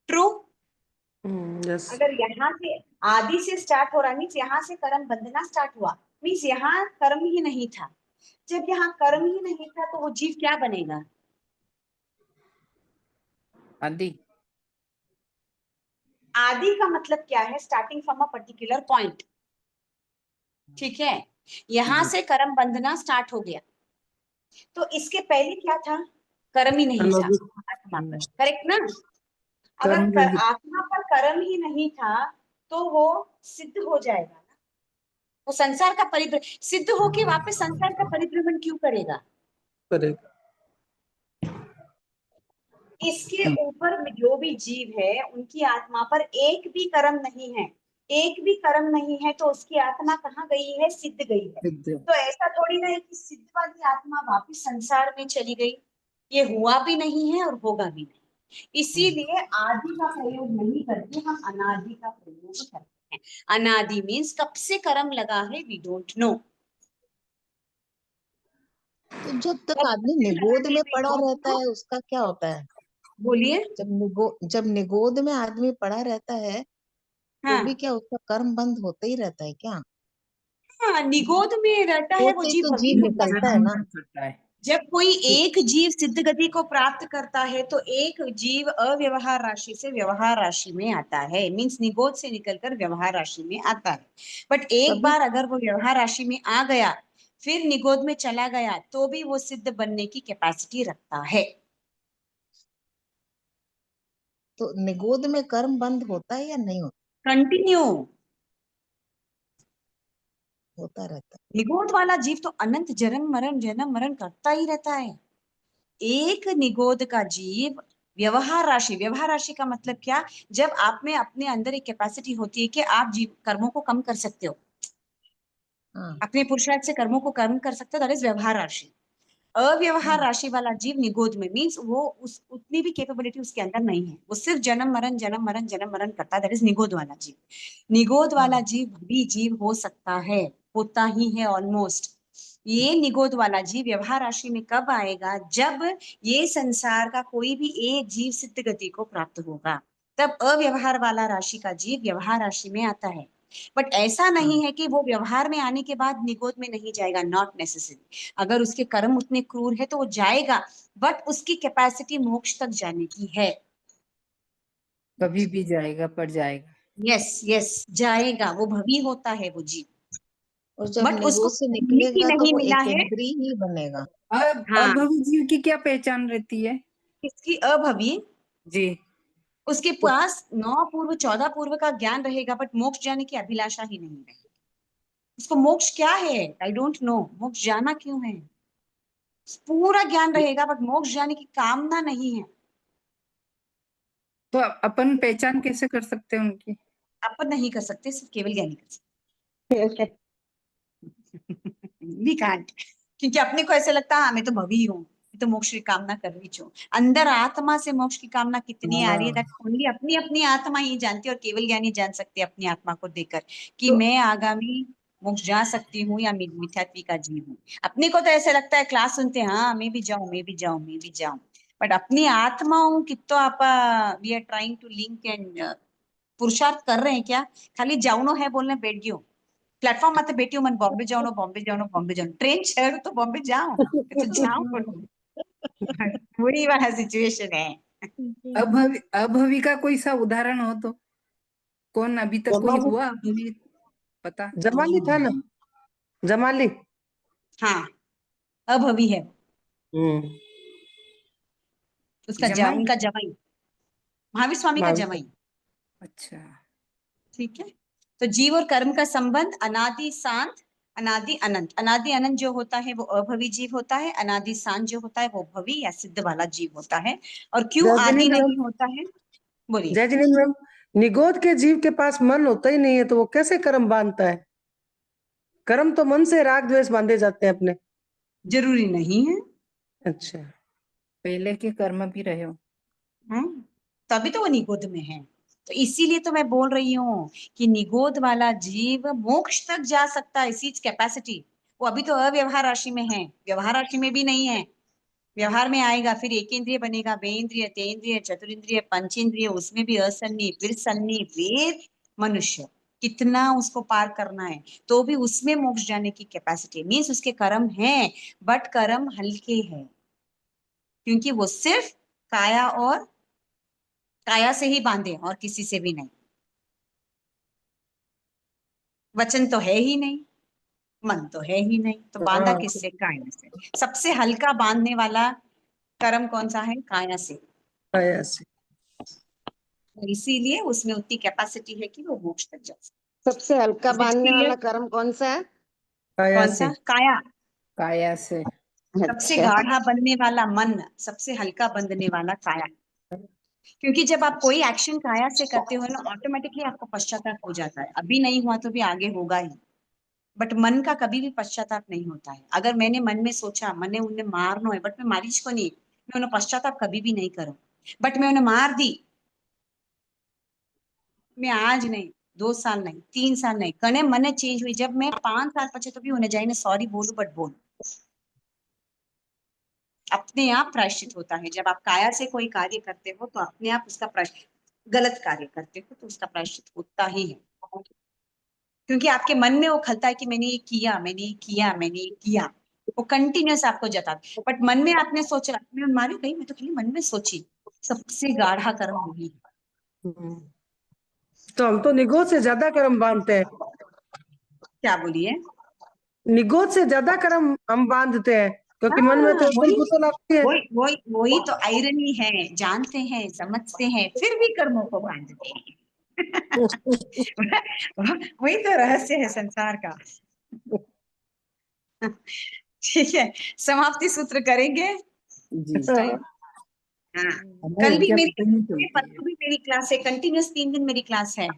ट्रू? यस। अगर यहाँ से आदि से स्टार्ट हो रहा, मीन्स यहाँ से कर्म बंधना स्टार्ट हुआ, मीन्स यहाँ कर्म ही नहीं था। जब यहाँ कर्म ही नहीं था तो वो जीव क्या बनेगा? आदि। आदि का मतलब क्या है? Starting from a particular point, ठीक है। यहाँ से कर्म बंधना स्टार्ट हो गया, तो इसके पहले क्या था? कर्म ही नहीं था अनादि आत्मा पर, करेक्ट ना? अगर कर्म रहित। आत्मा पर कर्म ही नहीं था तो वो सिद्ध हो जाएगा ना, वो संसार का परिभ्रमण, सिद्ध होके वापस संसार का परिभ्रमण क्यों करेगा? करेगा। इसके ऊपर में जो भी जीव है उनकी आत्मा पर एक भी कर्म नहीं है, एक भी कर्म नहीं है, तो उसकी आत्मा कहाँ गई है? सिद्ध गई है। सिद्ध। तो ऐसा थोड़ी ना है कि सिद्ध वाली आत्मा वापिस संसार में चली गई, ये हुआ भी नहीं है और होगा भी नहीं। इसीलिए आदि का प्रयोग नहीं करके हम अनादि का प्रयोग करते हैं। अनादि मीन्स कब से कर्म लगा है, वी डोंट नो। तो जब तक आदमी निगोद में पड़ा रहता है उसका क्या होता है? बोलिए। जब निगोद में आदमी पड़ा रहता है तो हाँ भी क्या उसका कर्म बंद होते ही रहता है क्या? हाँ, निगोद में रहता है वो होते ही जीव, तो भवी जीव होता है। निकलता है ना। करता है। जब कोई एक जीव सिद्ध गति को प्राप्त करता है तो एक जीव अव्यवहार राशि से व्यवहार राशि में आता है, मीन्स निगोद से निकलकर व्यवहार राशि में आता है। बट एक तभी बार अगर वो व्यवहार राशि में आ गया, फिर निगोद में चला गया, तो भी वो सिद्ध बनने की कैपेसिटी रखता है। तो निगोद में कर्म बंद होता है या नहीं होता? कंटिन्यू, होता रहता है। निगोद वाला जीव तो अनंत जन्म मरण करता ही रहता है। एक निगोद का जीव व्यवहार राशि का मतलब क्या, जब आप में अपने अंदर एक कैपेसिटी होती है कि आप जीव कर्मों को कम कर सकते हो, हाँ अपने पुरुषार्थ से कर्मों को कम कर सकते हो, दैट इज व्यवहार राशि। अव्यवहार राशि वाला जीव निगोद में मीन्स वो उस उतनी भी कैपेबिलिटी उसके अंदर नहीं है, वो सिर्फ जन्म मरण करता है, दैट इज निगोद वाला जीव। निगोद वाला जीव भी जीव हो सकता है, होता ही है ऑलमोस्ट। ये निगोद वाला जीव व्यवहार राशि में कब आएगा, जब ये संसार का कोई भी एक जीव सिद्ध गति को प्राप्त होगा, तब अव्यवहार वाला राशि का जीव व्यवहार राशि में आता है। बट ऐसा नहीं है कि वो व्यवहार में आने के बाद निगोद में नहीं जाएगा, नॉट नेसेसरी। अगर उसके कर्म उतने क्रूर है तो वो जाएगा, बट उसकी कैपेसिटी मोक्ष तक जाने की है। कभी भी जाएगा, पर जाएगा। यस यस, जाएगा, वो भवी होता है वो जीव, और जब बट उसको निगोद से भूमि की निकलेगा तो नहीं वो मिला है। एकेंद्रीय ही बनेगा। हाँ, अभवी जीव की क्या पहचान रहती है? इसकी अभवी, जी। उसके पास 9 पूर्व 14 पूर्व का ज्ञान रहेगा, बट मोक्ष जाने की अभिलाषा ही नहीं है। उसको मोक्ष क्या है, आई डोंट नो, मोक्ष जाना क्यों है, पूरा ज्ञान रहेगा बट मोक्ष जाने की कामना नहीं है। तो अपन पहचान कैसे कर सकते हैं उनकी? अपन नहीं कर सकते, सिर्फ केवल ज्ञानी कर सकते। वी कांट, क्योंकि अपने को ऐसे लगता है हाँ मैं तो भवी हूँ, मैं तो मोक्ष की कामना कर रही हूँ। अंदर आत्मा से मोक्ष की कामना कितनी आ रही है, दैट ओनली अपनी अपनी आत्मा ही जानती है, और केवल ज्ञानी जान सकते हैं अपनी आत्मा को देखकर कि मैं आगामी मोक्ष जा सकती हूँ या मिथ्यात्वी का जीव हूँ। अपने को तो ऐसे लगता है, क्लास सुनते हैं हाँ मैं भी जाऊं मैं भी जाऊं मैं भी जाऊं, बट अपनी आत्माओं की तो आप we are trying to link and पुरुषार्थ कर रहे हैं क्या? खाली जाऊनो है बोलने बैठ गयो, प्लेटफॉर्म माथे बैठी हूँ, मन बॉम्बे जाऊँ बॉम्बे जाऊँ बॉम्बे जाऊँ, ट्रेन शहर तो बॉम्बे जाऊँ, तो जाऊँ वही वाला सिचुएशन है। अभवी का कोई सा उदाहरण हो तो? कौन अभी तक कोई हुआ अभवी, पता? जमाली था ना, जमाली। हाँ, अभवी है उसका जमाई? उनका जमाई, महावीर स्वामी का जमाई। अच्छा। ठीक है, तो जीव और कर्म का संबंध अनादि शांत अनादि अनंत। अनादि अनंत जो होता है वो अभवी जीव होता है, अनादि शांत जो होता है वो भवी या सिद्ध वाला जीव होता है। और क्यों आदि नहीं होता है, बोलिए। जय जिनेन्द्र मैम, निगोद के जीव के पास मन होता ही नहीं है तो वो कैसे कर्म बांधता है? कर्म तो मन से राग द्वेष बांधे जाते हैं अपने। जरूरी नहीं है। अच्छा, पहले के कर्म भी रहे हो। तभी तो वो निगोद में है। तो इसीलिए तो मैं बोल रही हूँ कि निगोद वाला जीव मोक्ष तक जा सकता है, इसी कैपेसिटी। वो अभी तो अव्यवहार राशि में है, व्यवहार राशि में भी नहीं है। व्यवहार में आएगा, फिर एक इंद्रिय बनेगा, वेन्द्रिय, तेन्द्रिय, चतुरिंद्रिय, पंचेंद्रिय, उसमें भी असन्नी, फिर सन्नी, फिर मनुष्य। कितना उसको पार करना है, तो भी उसमें मोक्ष जाने की कैपेसिटी मीन्स उसके कर्म हैं, बट कर्म हल्के हैं, क्योंकि वो सिर्फ काया से ही बांधे और किसी से भी नहीं। वचन तो है ही नहीं, मन तो है ही नहीं, तो बांधा किससे? काया से। सबसे हल्का बांधने वाला कर्म कौन सा है? काया से। काया से। इसीलिए उसमें उतनी कैपेसिटी है कि वो मोक्ष तक जा सकते। सबसे हल्का बांधने वाला कर्म कौन सा है? कौन सा? काया। काया से। सबसे गाढ़ा बनने वाला मन, सबसे हल्का बंधने वाला काया। क्योंकि जब आप कोई एक्शन काया से करते हो ना, ऑटोमेटिकली आपको पश्चाताप हो जाता है। अभी नहीं हुआ तो भी आगे होगा ही, बट मन का कभी भी पश्चाताप नहीं होता है। अगर मैंने मन में सोचा मैंने उन्हें मारना है, बट मैं मारीच को नहीं, मैं उन्हें पश्चाताप कभी भी नहीं करूं, बट मैं उन्हें मार दी, मैं आज नहीं 2 साल नहीं 3 साल नहीं कने मने चेंज हुई, जब मैं 5 साल पचे तो भी उन्हें जाइने सॉरी बोलू, बट बोल अपने आप प्रायश्चित होता है। जब आप काया से कोई कार्य करते हो तो अपने आप उसका प्रायश्चित, गलत कार्य करते हो तो उसका प्रायश्चित होता ही है, क्योंकि आपके मन में वो खलता है कि मैंने ये किया मैंने ये किया मैंने ये किया, वो कंटिन्यूस आपको जताता। बट मन में आपने सोचा मैं मारी गई, मैं तो खाली मन में सोची, सबसे गाढ़ा कर्म वही है। तो हम तो निगोद से ज्यादा कर्म बांधते हैं। क्या बोलिए? निगोद से ज्यादा कर्म हम बांधते हैं, क्योंकि मन में तो उथल पुथल आती है। वही तो आयरनी है, जानते हैं समझते हैं फिर भी कर्मों को बांधते हैं। वही तो रहस्य है संसार का। ठीक है, समाप्ति सूत्र करेंगे जी टाइम। हाँ, हमें कल भी इनके मेरी पता नहीं क्लास है, चलती है। परसों भी मेरी क्लास है, कंटिन्यूअस 3 दिन मेरी क्लास है।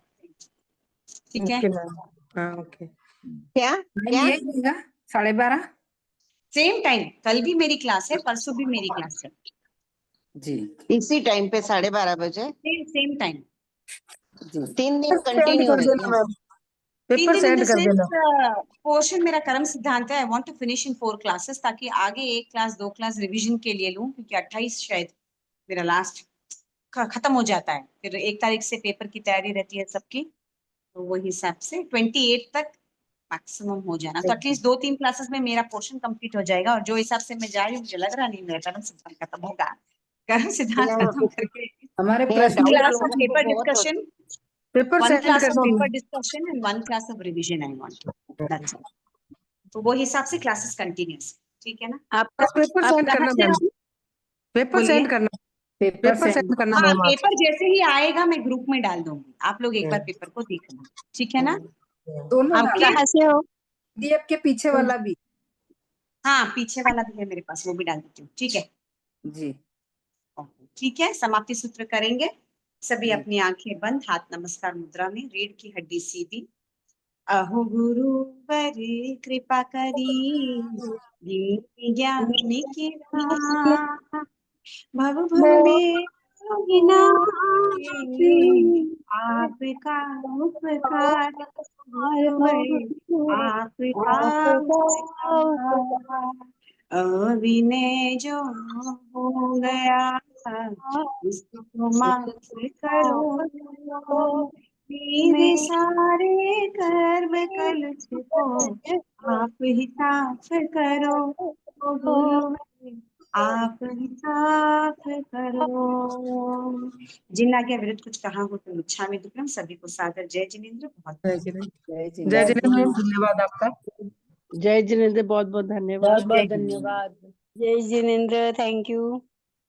ठीक है, ओके मैम, हाँ ओके। क्या टाइम क्या यही रहेगा 12:30। सेम टाइम, कल भी मेरी क्लास है, परसों भी मेरी क्लास है, जी इसी टाइम पे 12:30 बजे सेम टाइम। जी 3 दिन सेंड कंटिन्यू कर है देना क्या? मैम, 3 पेपर दिन इन द सेंड कर देना। सेंस पोर्शन मेरा कर्म सिद्धांत है। I want to finish in 4 classes, ताकि आगे 1 क्लास 2 क्लास रिवीजन के लिए लूं, क्योंकि 28 शायद मेरा लास्ट खत्म हो जाता है, फिर 1 तारीख से पेपर की तैयारी रहती है सबकी, तो वो हिसाब से 28 तक मैक्सिमम हो जाना, तो एटलीस्ट 2-3 क्लासेस में मेरा पोर्शन कंप्लीट हो जाएगा। और जो हिसाब से मैं जा रही हूँ, मुझे लग रहा नहीं मेरा कर्म सिद्धांत खत्म होगा। कर्म सिद्धांत खत्म करके हमारे ये प्रश्न डाउट क्लास ऑफ लोगों को पेपर बहुत होता डिस्कशन, पेपर 1 सेंड क्लास कर ऑफ देना। Paper discussion and 1 class of revision I want, that's it. तो वो हिसाब से क्लासेस कंटिन्यूस, ठीक है ना? आपका पेपर आप सेंड कहाँ करना से मैम, हो? पेपर बोलिए। सेंड करना, पेपर पेपर सेंड। सेंड करना हाँ, मैम आप। पेपर जैसे ही आएगा मैं ग्रुप में डाल दूंगी, आप लोग एक बार पेपर को देखना, ठीक है ना? दोनों आप डालना, कहाँ से हो? पीडीएफ के पीछे वाला भी। हाँ, पीछे वाला भी है मेरे पास, वो भी डाल देती हूँ, ठीक है? जी ओके, ठीक है, समाप्ति सूत्र करेंगे। सभी जी अपनी आंखें बंद, हाथ नमस्कार मुद्रा में, रीढ़ की हड्डी सीधी। अहो गुरुवर कृपा करी, दीन ज्ञान की राह। भव भव में आपका उपकार हुए, आपका उपकार। अविनय जो हो गया उसको माफ करो, मेरे सारे कर्म कलुष को आप ही साफ करो। ओ गुरु आप ही साफ करो। जिन आज्ञा विरुद्ध कुछ कहा हो तो इच्छामि दुक्कड़म। सभी को सादर जय जिनेंद्र। बहुत जय जिनेंद्र। जय जय जिनेंद्र। जिनेंद्र मैम, धन्यवाद आपका। जय जिनेंद्र, बहुत बहुत धन्यवाद। बहुत बहुत जय जिनेंद्र। धन्यवाद। जय जिनेंद्र, थैंक यू।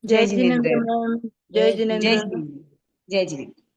जय जिनेंद्र। मैम। जय जिनेंद्र। जय जिनेंद्र।